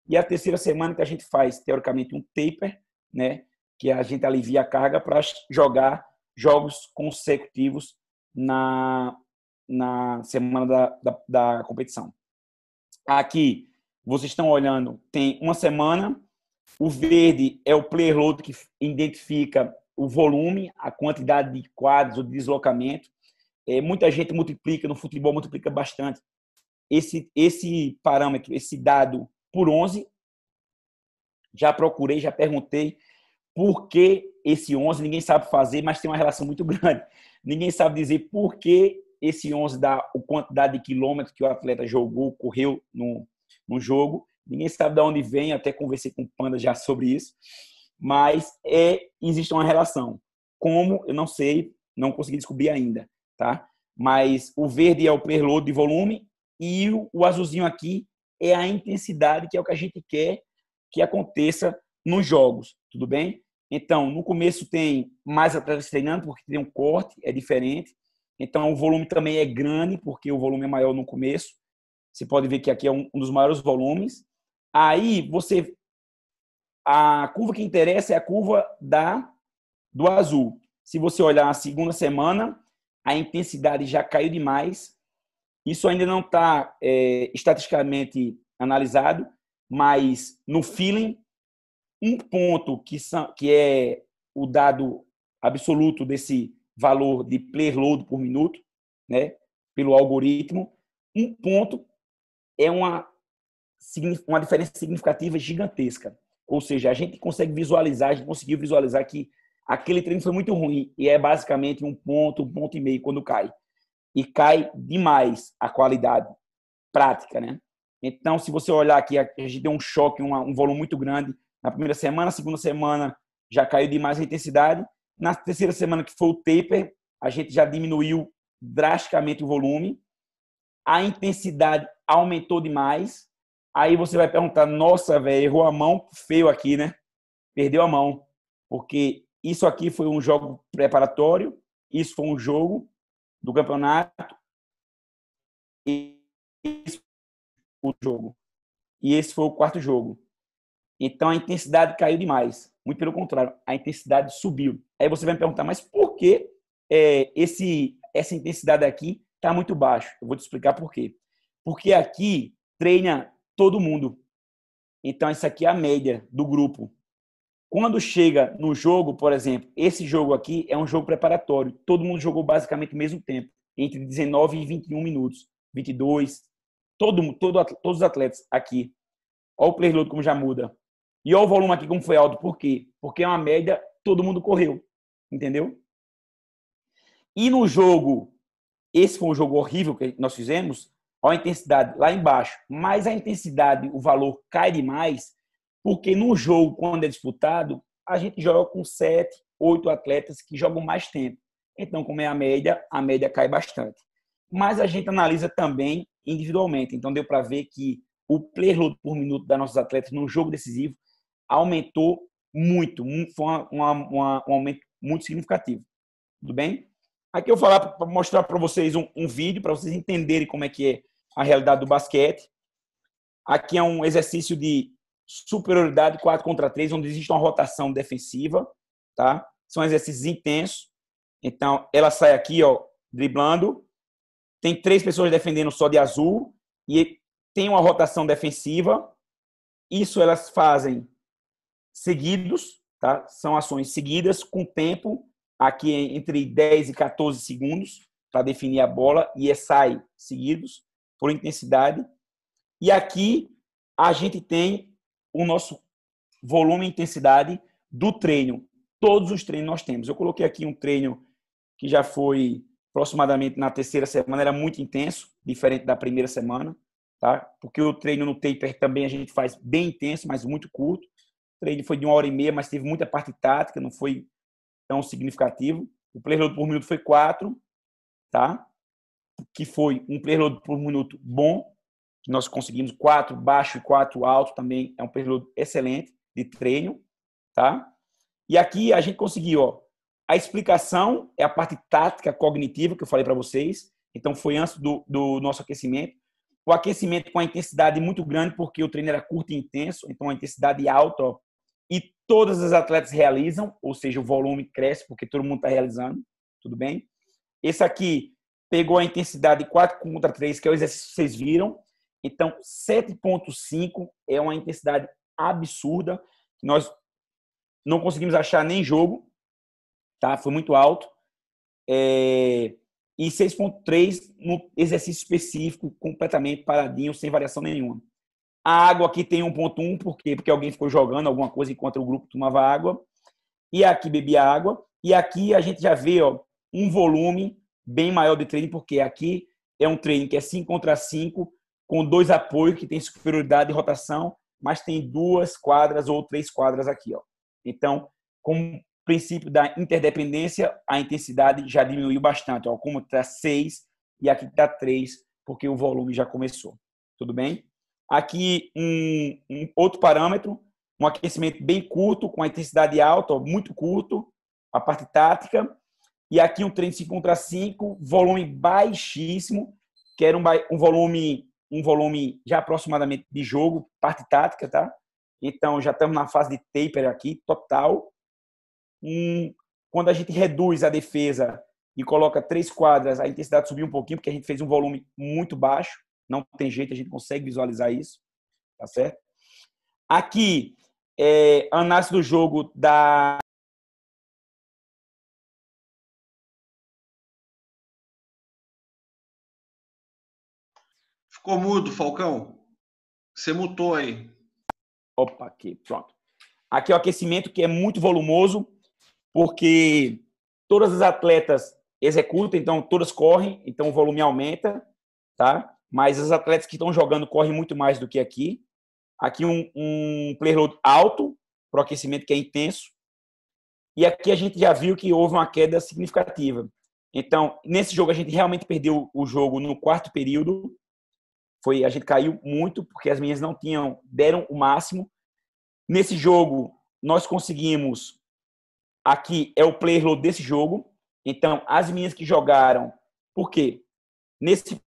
Speaker 2: e a terceira semana que a gente faz, teoricamente, um taper, né? Que a gente alivia a carga para jogar jogos consecutivos na semana da competição. Aqui, vocês estão olhando, tem uma semana. O verde é o player load, que identifica o volume, a quantidade de quadros, o deslocamento. Muita gente multiplica, no futebol multiplica bastante esse parâmetro, esse dado por 11. Já procurei, já perguntei por que esse 11, ninguém sabe fazer, mas tem uma relação muito grande. Ninguém sabe dizer por que esse 11 dá a quantidade de quilômetros que o atleta jogou, correu no jogo. Ninguém sabe de onde vem, até conversei com o Panda já sobre isso. Mas existe uma relação. Como, eu não sei, não consegui descobrir ainda, tá? Mas o verde é o player load de volume e o azulzinho aqui é a intensidade, que é o que a gente quer que aconteça nos jogos, tudo bem? Então, no começo tem mais atletas treinando, porque tem um corte, é diferente. Então, o volume também é grande, porque o volume é maior no começo. Você pode ver que aqui é um dos maiores volumes. Aí, a curva que interessa é a curva do azul. Se você olhar a segunda semana, a intensidade já caiu demais. Isso ainda não está estatisticamente analisado, mas no feeling, um ponto que é o dado absoluto desse valor de player load por minuto, né, pelo algoritmo, um ponto é uma diferença significativa gigantesca. Ou seja, a gente consegue visualizar, a gente conseguiu visualizar que aquele treino foi muito ruim e é basicamente um ponto e meio quando cai. E cai demais a qualidade prática, né? Então, se você olhar aqui, a gente deu um choque, um volume muito grande na primeira semana, na segunda semana já caiu demais a intensidade. Na terceira semana, que foi o taper, a gente já diminuiu drasticamente o volume. A intensidade aumentou demais. Aí você vai perguntar, nossa, velho, errou a mão, feio aqui, né? Perdeu a mão. Porque isso aqui foi um jogo preparatório, isso foi um jogo do campeonato, e esse foi o jogo. E esse foi o quarto jogo. Então, a intensidade caiu demais. Muito pelo contrário, a intensidade subiu. Aí você vai me perguntar, mas por que essa intensidade aqui está muito baixa? Eu vou te explicar por quê. Porque aqui treina todo mundo. Então, isso aqui é a média do grupo. Quando chega no jogo, por exemplo, esse jogo aqui é um jogo preparatório. Todo mundo jogou basicamente o mesmo tempo, entre 19 e 21 minutos, 22. Todos os atletas aqui. Olha o player load como já muda. E olha o volume aqui como foi alto. Por quê? Porque é uma média, todo mundo correu. Entendeu? E no jogo, esse foi um jogo horrível que nós fizemos, olha a intensidade lá embaixo. Mas a intensidade, o valor cai demais, porque no jogo, quando é disputado, a gente joga com 7, 8 atletas que jogam mais tempo. Então, como é a média cai bastante. Mas a gente analisa também individualmente. Então, deu para ver que o player load por minuto das nossos atletas no jogo decisivo aumentou muito. Foi um aumento muito significativo. Tudo bem? Aqui eu vou falar para mostrar para vocês um vídeo, para vocês entenderem como é que é a realidade do basquete. Aqui é um exercício de superioridade 4 contra 3, onde existe uma rotação defensiva. Tá? São exercícios intensos. Então, ela sai aqui, ó, driblando. Tem 3 pessoas defendendo só de azul. E tem uma rotação defensiva. Isso elas fazem seguidos, tá? São ações seguidas com tempo, aqui entre 10 e 14 segundos, para definir a bola, e sai seguidos por intensidade. E aqui a gente tem o nosso volume e intensidade do treino. Todos os treinos nós temos. Eu coloquei aqui um treino que já foi aproximadamente na terceira semana, era muito intenso, diferente da primeira semana, tá? Porque o treino no taper também a gente faz bem intenso, mas muito curto. O treino foi de 1h30, mas teve muita parte tática, não foi tão significativo. O playload por minuto foi 4, tá? Que foi um playload por minuto bom. Nós conseguimos 4 baixo e 4 alto também. É um playload excelente de treino, tá? E aqui a gente conseguiu, ó, a explicação é a parte tática cognitiva que eu falei para vocês. Então foi antes do nosso aquecimento. O aquecimento com a intensidade muito grande, porque o treino era curto e intenso, então a intensidade alta, ó, e todas as atletas realizam, ou seja, o volume cresce porque todo mundo está realizando, tudo bem? Esse aqui pegou a intensidade 4/3, que é o exercício que vocês viram. Então, 7,5 é uma intensidade absurda, que nós não conseguimos achar nem jogo, tá? Foi muito alto. E 6,3 no exercício específico, completamente paradinho, sem variação nenhuma. A água aqui tem 1,1, por quê? Porque alguém ficou jogando alguma coisa enquanto o grupo tomava água. E aqui bebia água. E aqui a gente já vê, ó, um volume bem maior de treino, porque aqui é um treino que é 5/5, com 2 apoios, que tem superioridade de rotação, mas tem 2 quadras ou 3 quadras aqui, ó. Então, como princípio da interdependência, a intensidade já diminuiu bastante, ó, como está 6 e aqui está 3, porque o volume já começou. Tudo bem? Aqui um outro parâmetro, um aquecimento bem curto, com a intensidade alta, ó, muito curto, a parte tática. E aqui um treino 5/5, volume baixíssimo, que era um volume já aproximadamente de jogo, parte tática, tá? Então, já estamos na fase de taper aqui, total. Quando a gente reduz a defesa e coloca 3 quadras, a intensidade subiu um pouquinho, porque a gente fez um volume muito baixo. Não tem jeito, a gente consegue visualizar isso, tá certo? Aqui, análise do jogo da...
Speaker 1: Ficou mudo, Falcão. Você mutou aí.
Speaker 2: Opa, aqui, pronto. Aqui é o aquecimento, que é muito volumoso, porque todas as atletas executam, então todas correm, então o volume aumenta, tá? Mas as atletas que estão jogando correm muito mais do que aqui. Aqui um player load alto, para o aquecimento que é intenso. E aqui a gente já viu que houve uma queda significativa. Então, nesse jogo, a gente realmente perdeu o jogo no 4º período. A gente caiu muito, porque as meninas não deram o máximo. Nesse jogo, nós conseguimos... Aqui é o player load desse jogo. Então, as meninas que jogaram... Por quê? Nesse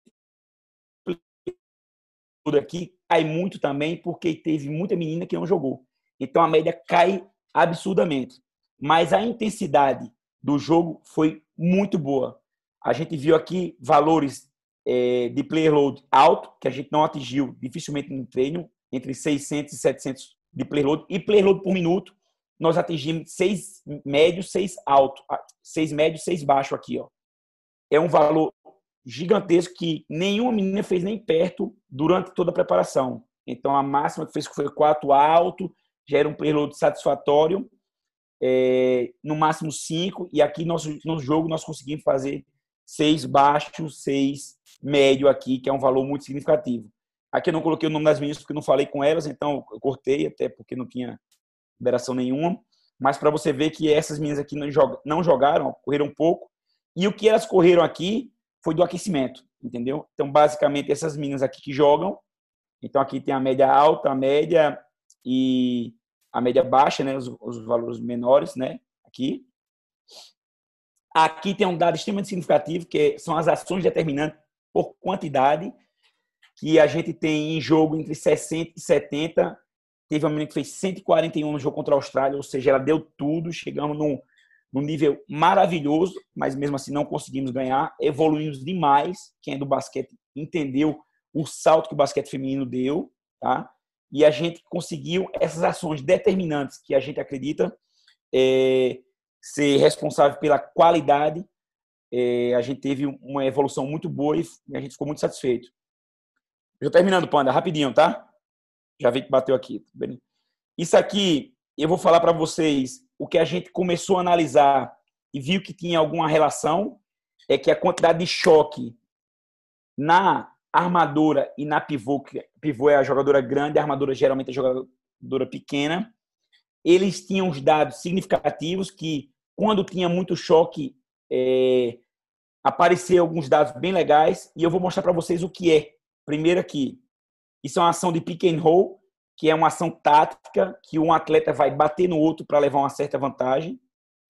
Speaker 2: aqui cai muito também, porque teve muita menina que não jogou. Então, a média cai absurdamente. Mas a intensidade do jogo foi muito boa. A gente viu aqui valores de player load alto, que a gente não atingiu dificilmente no treino, entre 600 e 700 de player load. E player load por minuto, nós atingimos 6 médio, 6 alto. 6 médio, 6 baixo aqui, ó. É um valor gigantesco que nenhuma menina fez nem perto durante toda a preparação. Então, a máxima que fez foi 4 alto, já era um player load satisfatório, no máximo 5, e aqui no jogo nós conseguimos fazer 6 baixo, 6 médio aqui, que é um valor muito significativo. Aqui eu não coloquei o nome das meninas porque eu não falei com elas, então eu cortei, até porque não tinha liberação nenhuma, mas para você ver que essas meninas aqui não jogaram, correram um pouco, e o que elas correram aqui foi do aquecimento, entendeu? Então, basicamente, essas meninas aqui que jogam, então aqui tem a média alta, a média e a média baixa, né? Os valores menores, né? Aqui tem um dado extremamente significativo, que são as ações determinantes por quantidade, que a gente tem em jogo entre 60 e 70. Teve uma menina que fez 141 no jogo contra a Austrália, ou seja, ela deu tudo, chegamos num nível maravilhoso, mas mesmo assim não conseguimos ganhar, evoluímos demais. Quem é do basquete entendeu o salto que o basquete feminino deu, tá? E a gente conseguiu essas ações determinantes que a gente acredita ser responsável pela qualidade. A gente teve uma evolução muito boa e a gente ficou muito satisfeito. Eu terminando, Panda, rapidinho, tá? Já vi que bateu aqui. Isso aqui, eu vou falar para vocês o que a gente começou a analisar e viu que tinha alguma relação. é que a quantidade de choque na armadora e na pivô, que pivô é a jogadora grande, a armadora geralmente é a jogadora pequena, eles tinham os dados significativos que, quando tinha muito choque, apareciam alguns dados bem legais, e eu vou mostrar para vocês o que é. Primeiro aqui, isso é uma ação de pick and roll, que é uma ação tática, que um atleta vai bater no outro para levar uma certa vantagem.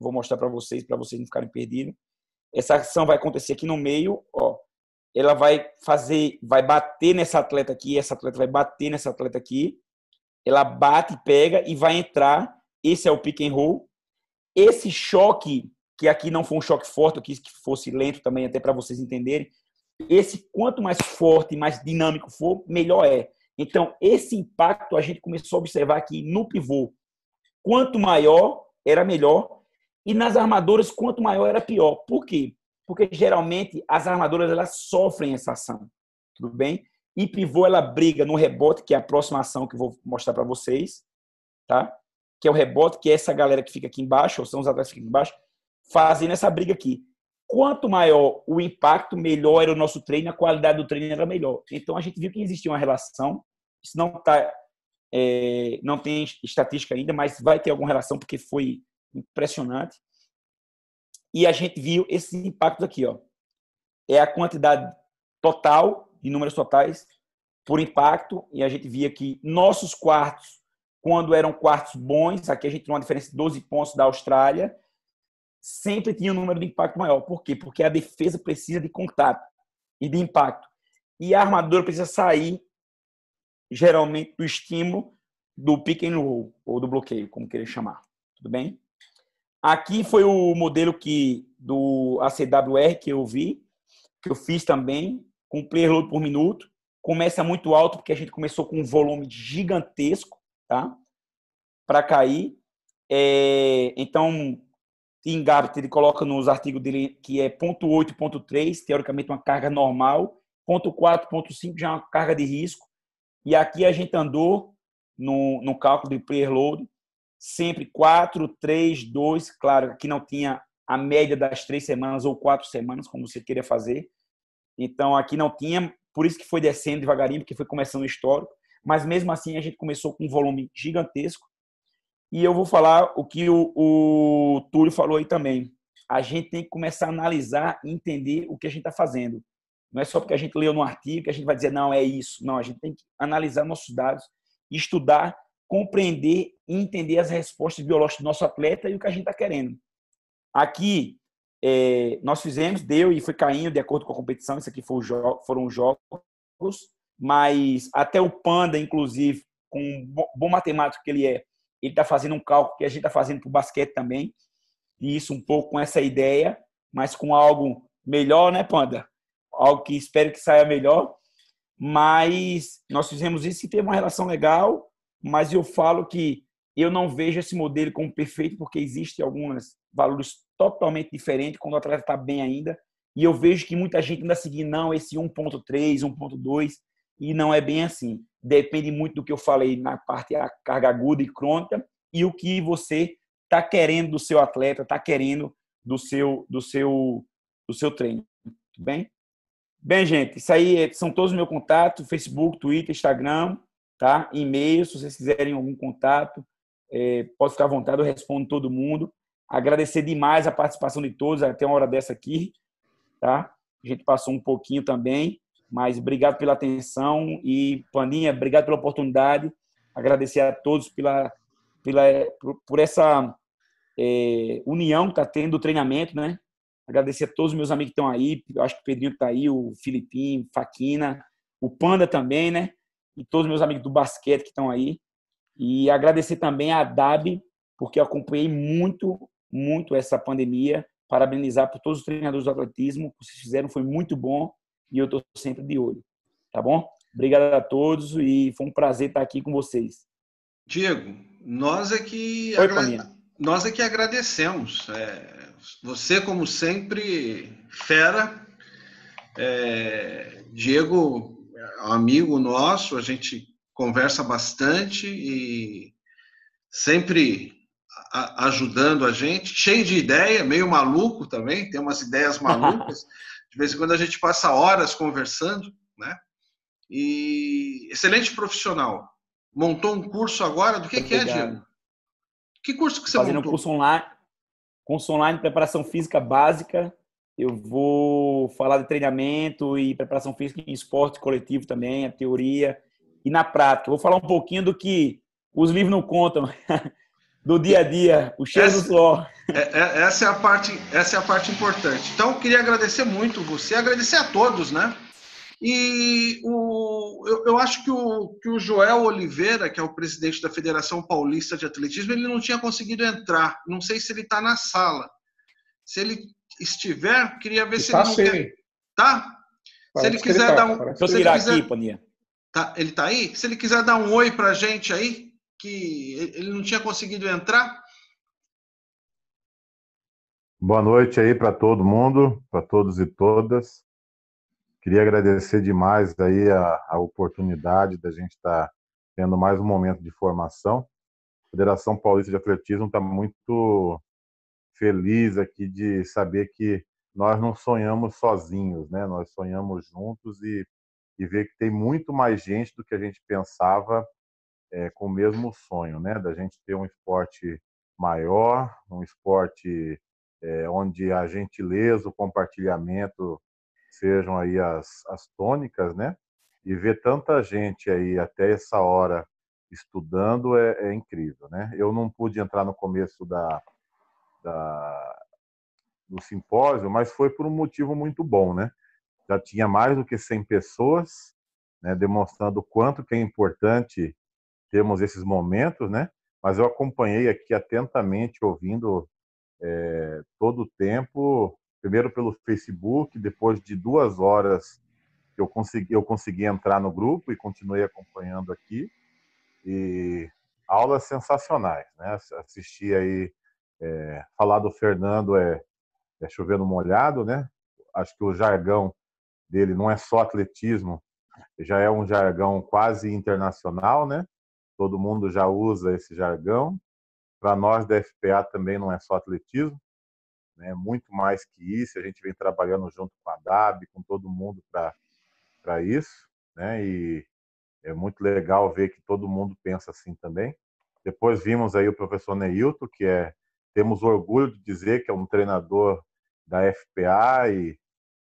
Speaker 2: Vou mostrar para vocês não ficarem perdidos. Essa ação vai acontecer aqui no meio, ó. Ela vai bater nessa atleta aqui, essa atleta vai bater nessa atleta aqui, ela bate, pega e vai entrar. Esse é o pick and roll. Esse choque, que aqui não foi um choque forte, eu quis que fosse lento também, até para vocês entenderem. Esse, quanto mais forte, mais dinâmico for, melhor é. Então, esse impacto a gente começou a observar aqui no pivô. Quanto maior, era melhor. E nas armadoras, quanto maior, era pior. Por quê? Porque, geralmente, as armadoras elas sofrem essa ação. Tudo bem? E pivô, ela briga no rebote, que é a próxima ação que eu vou mostrar para vocês. Tá? Que é o rebote, que é essa galera que fica aqui embaixo, ou são os atletas que ficam aqui embaixo, fazendo essa briga aqui. Quanto maior o impacto, melhor era o nosso treino, a qualidade do treino era melhor. Então, a gente viu que existia uma relação. Isso não tem estatística ainda, mas vai ter alguma relação, porque foi impressionante. E a gente viu esses impactos aqui, ó. É a quantidade total, de números totais, por impacto, e a gente via que nossos quartos, quando eram quartos bons, aqui a gente tem uma diferença de 12 pontos da Austrália, sempre tinha um número de impacto maior. Por quê? Porque a defesa precisa de contato e de impacto. E a armadura precisa sair, geralmente, do estímulo do pick and roll, ou do bloqueio, como querer chamar. Tudo bem? Aqui foi o modelo do ACWR que eu vi, que eu fiz também, com player load por minuto. Começa muito alto, porque a gente começou com um volume gigantesco, tá? Para cair. Então, em Garrett, ele coloca nos artigos dele que é 0.8, 0.3, teoricamente uma carga normal. 0.4, 0.5 já é uma carga de risco. E aqui a gente andou no cálculo de player load, sempre 4, 3, 2. Claro, aqui não tinha a média das 3 semanas ou 4 semanas, como você queria fazer. Então, aqui não tinha, por isso que foi descendo devagarinho, porque foi começando o histórico. Mas, mesmo assim, a gente começou com um volume gigantesco. E eu vou falar o que o Túlio falou aí também. A gente tem que começar a analisar e entender o que a gente está fazendo. Não é só porque a gente leu no artigo que a gente vai dizer, não, é isso. Não, a gente tem que analisar nossos dados, estudar, compreender e entender as respostas biológicas do nosso atleta e o que a gente está querendo. Aqui, nós fizemos, deu e foi caindo de acordo com a competição. Isso aqui foram os jogos. Mas até o Panda, inclusive, com um bom matemático que ele está fazendo um cálculo que a gente está fazendo para o basquete também. E isso um pouco com essa ideia, mas com algo melhor, né, Panda? Algo que espero que saia melhor. Mas nós fizemos isso e teve uma relação legal, mas eu falo que eu não vejo esse modelo como perfeito, porque existem alguns valores totalmente diferentes quando o atleta está bem ainda. E eu vejo que muita gente ainda seguir, não, esse 1.3, 1.2, e não é bem assim. Depende muito do que eu falei na parte da carga aguda e crônica e o que você está querendo do seu atleta, está querendo do seu treino. Tudo bem? Bem, gente, isso aí são todos os meus contatos, Facebook, Twitter, Instagram, tá? E-mail, se vocês quiserem algum contato, pode ficar à vontade, eu respondo todo mundo. Agradecer demais a participação de todos, até uma hora dessa aqui, tá? A gente passou um pouquinho também, mas obrigado pela atenção e, Pandinha, obrigado pela oportunidade. Agradecer a todos por essa união que está tendo do treinamento, né? Agradecer a todos os meus amigos que estão aí. Eu acho que o Pedrinho está aí, o Filipinho, Faquina, o Panda também, né? E todos os meus amigos do basquete que estão aí. E agradecer também a DAB, porque eu acompanhei muito, muito essa pandemia. Parabenizar por todos os treinadores do atletismo. O que vocês fizeram foi muito bom e eu estou sempre de olho. Tá bom? Obrigado a todos e foi um prazer estar aqui com vocês.
Speaker 1: Diego, nós é que agradecemos. Você, como sempre, fera. Diego é um amigo nosso, a gente conversa bastante e sempre ajudando a gente, cheio de ideia, meio maluco também, tem umas ideias malucas. De vez em quando a gente passa horas conversando, né? E excelente profissional. Montou um curso agora, do que é, Diego? Que curso que você
Speaker 2: fazendo
Speaker 1: montou?
Speaker 2: Curso online de preparação física básica. Eu vou falar de treinamento e preparação física em esporte coletivo também, a teoria e na prática. Vou falar um pouquinho do que os livros não contam, do dia a dia, o cheiro do suor.
Speaker 1: Essa é a parte importante. Então, eu queria agradecer muito você, agradecer a todos, né? E eu acho que o Joel Oliveira, que é o presidente da Federação Paulista de Atletismo, ele não tinha conseguido entrar. Não sei se ele está na sala. Se ele estiver, queria ver se ele não quer. Tá? Se ele quiser dar um.
Speaker 2: Deixa eu virar aqui, Paninha.
Speaker 1: Tá, ele está aí? Se ele quiser dar um oi para a gente aí, que ele não tinha conseguido entrar.
Speaker 3: Boa noite aí para todo mundo, para todos e todas. Queria agradecer demais aí a oportunidade da gente estar tendo mais um momento de formação. A Federação Paulista de Atletismo está muito feliz aqui de saber que nós não sonhamos sozinhos, né? Nós sonhamos juntos e ver que tem muito mais gente do que a gente pensava com o mesmo sonho, né? Da gente ter um esporte maior, um esporte onde a gentileza, o compartilhamento sejam aí as tônicas, né? E ver tanta gente aí até essa hora estudando é incrível, né? Eu não pude entrar no começo do simpósio, mas foi por um motivo muito bom, né? Já tinha mais do que 100 pessoas, né? Demonstrando o quanto que é importante termos esses momentos, né? Mas eu acompanhei aqui atentamente, ouvindo todo o tempo, primeiro pelo Facebook, depois de 2 horas eu consegui entrar no grupo e continuei acompanhando aqui. E aulas sensacionais, né? Assisti aí, falar do Fernando é chover no molhado, né? Acho que o jargão dele não é só atletismo, já é um jargão quase internacional, né? Todo mundo já usa esse jargão. Para nós da FPA também não é só atletismo, né? Muito mais que isso. A gente vem trabalhando junto com a DAB, com todo mundo para isso, né? E é muito legal ver que todo mundo pensa assim também. Depois vimos aí o professor Neilton, que temos orgulho de dizer que é um treinador da FPA e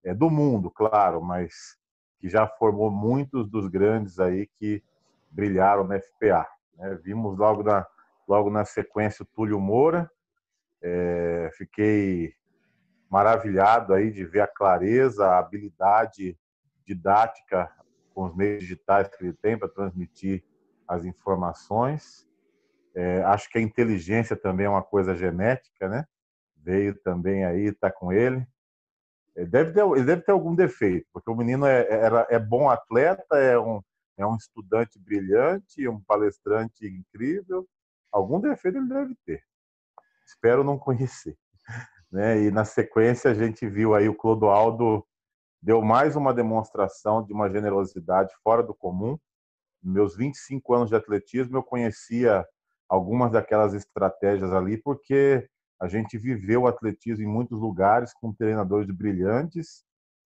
Speaker 3: é do mundo, claro, mas que já formou muitos dos grandes aí que brilharam na FPA, né? Vimos logo na sequência o Túlio Moura. Fiquei maravilhado aí de ver a clareza, a habilidade didática com os meios digitais que ele tem para transmitir as informações. Acho que a inteligência também é uma coisa genética, né? Veio também aí, está com ele. Ele deve ter algum defeito, porque o menino é bom atleta, é um estudante brilhante, um palestrante incrível. Algum defeito ele deve ter. Espero não conhecer, né? E na sequência a gente viu aí o Clodoaldo deu mais uma demonstração de uma generosidade fora do comum. Meus 25 anos de atletismo eu conhecia algumas daquelas estratégias ali porque a gente viveu o atletismo em muitos lugares com treinadores brilhantes,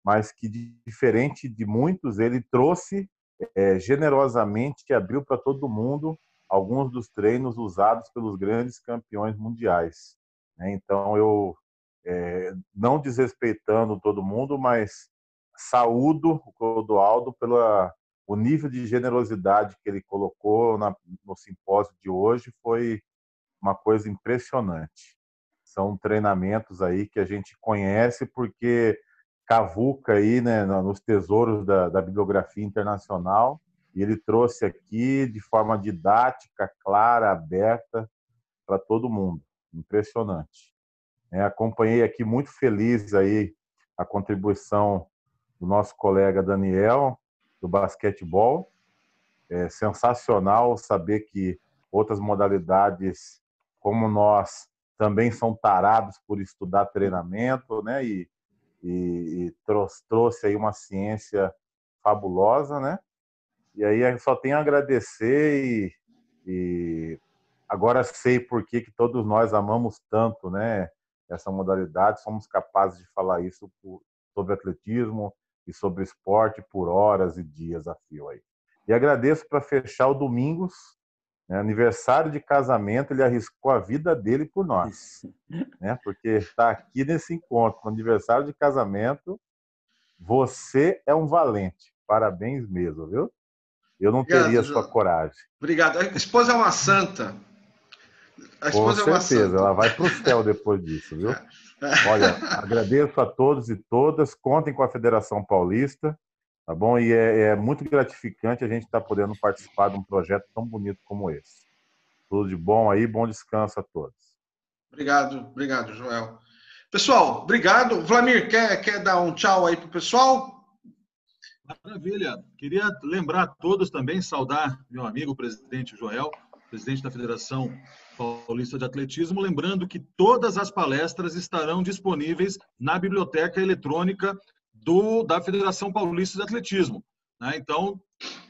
Speaker 3: mas que diferente de muitos ele trouxe generosamente e abriu para todo mundo alguns dos treinos usados pelos grandes campeões mundiais, né? Então eu não desrespeitando todo mundo, mas saúdo o Clodoaldo pela o nível de generosidade que ele colocou no simpósio de hoje foi uma coisa impressionante. São treinamentos aí que a gente conhece porque cavuca aí, né, nos tesouros da bibliografia internacional, e ele trouxe aqui de forma didática, clara, aberta para todo mundo. Impressionante. Acompanhei aqui muito feliz aí a contribuição do nosso colega Daniel, do basquetebol. É sensacional saber que outras modalidades, como nós, também são tarados por estudar treinamento, né? E trouxe aí uma ciência fabulosa, né? E aí só tenho a agradecer e agora sei por que todos nós amamos tanto, né, essa modalidade, somos capazes de falar isso sobre atletismo e sobre esporte por horas e dias a fio aí. E agradeço para fechar o Domingos, né, aniversário de casamento, ele arriscou a vida dele por nós, né, porque está aqui nesse encontro, no aniversário de casamento, você é um valente, parabéns mesmo, viu? Eu não teria sua coragem.
Speaker 1: Obrigado. A esposa é uma santa.
Speaker 3: Com certeza, ela vai para o céu depois disso, viu? Olha, agradeço a todos e todas, contem com a Federação Paulista, tá bom? E é muito gratificante a gente estar podendo participar de um projeto tão bonito como esse. Tudo de bom aí, bom descanso a todos.
Speaker 1: Obrigado, Joel. Pessoal, obrigado. Vlamir, quer dar um tchau aí para o pessoal?
Speaker 4: Maravilha. Queria lembrar a todos também, saudar meu amigo, o presidente Joel, presidente da Federação Paulista de Atletismo, lembrando que todas as palestras estarão disponíveis na biblioteca eletrônica da Federação Paulista de Atletismo, né? Então,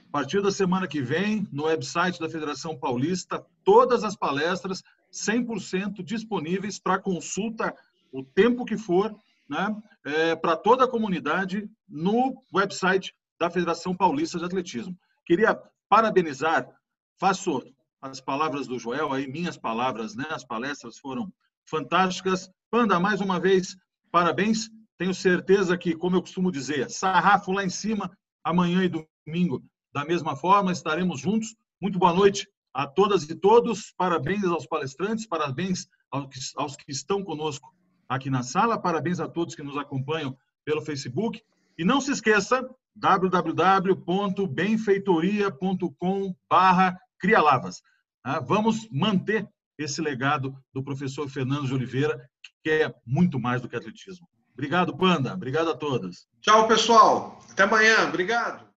Speaker 4: a partir da semana que vem, no website da Federação Paulista, todas as palestras 100% disponíveis para consulta o tempo que for, né, para toda a comunidade no website da Federação Paulista de Atletismo. Queria parabenizar, faço as palavras do Joel, aí minhas palavras, né, as palestras foram fantásticas. Panda, mais uma vez, parabéns. Tenho certeza que, como eu costumo dizer, sarrafo lá em cima, amanhã e domingo, da mesma forma, estaremos juntos. Muito boa noite a todas e todos. Parabéns aos palestrantes, parabéns aos que estão conosco aqui na sala. Parabéns a todos que nos acompanham pelo Facebook. E não se esqueça, www.benfeitoria.com/crialavas. Vamos manter esse legado do professor Fernando de Oliveira, que é muito mais do que atletismo. Obrigado, Panda. Obrigado a todos.
Speaker 1: Tchau, pessoal. Até amanhã. Obrigado.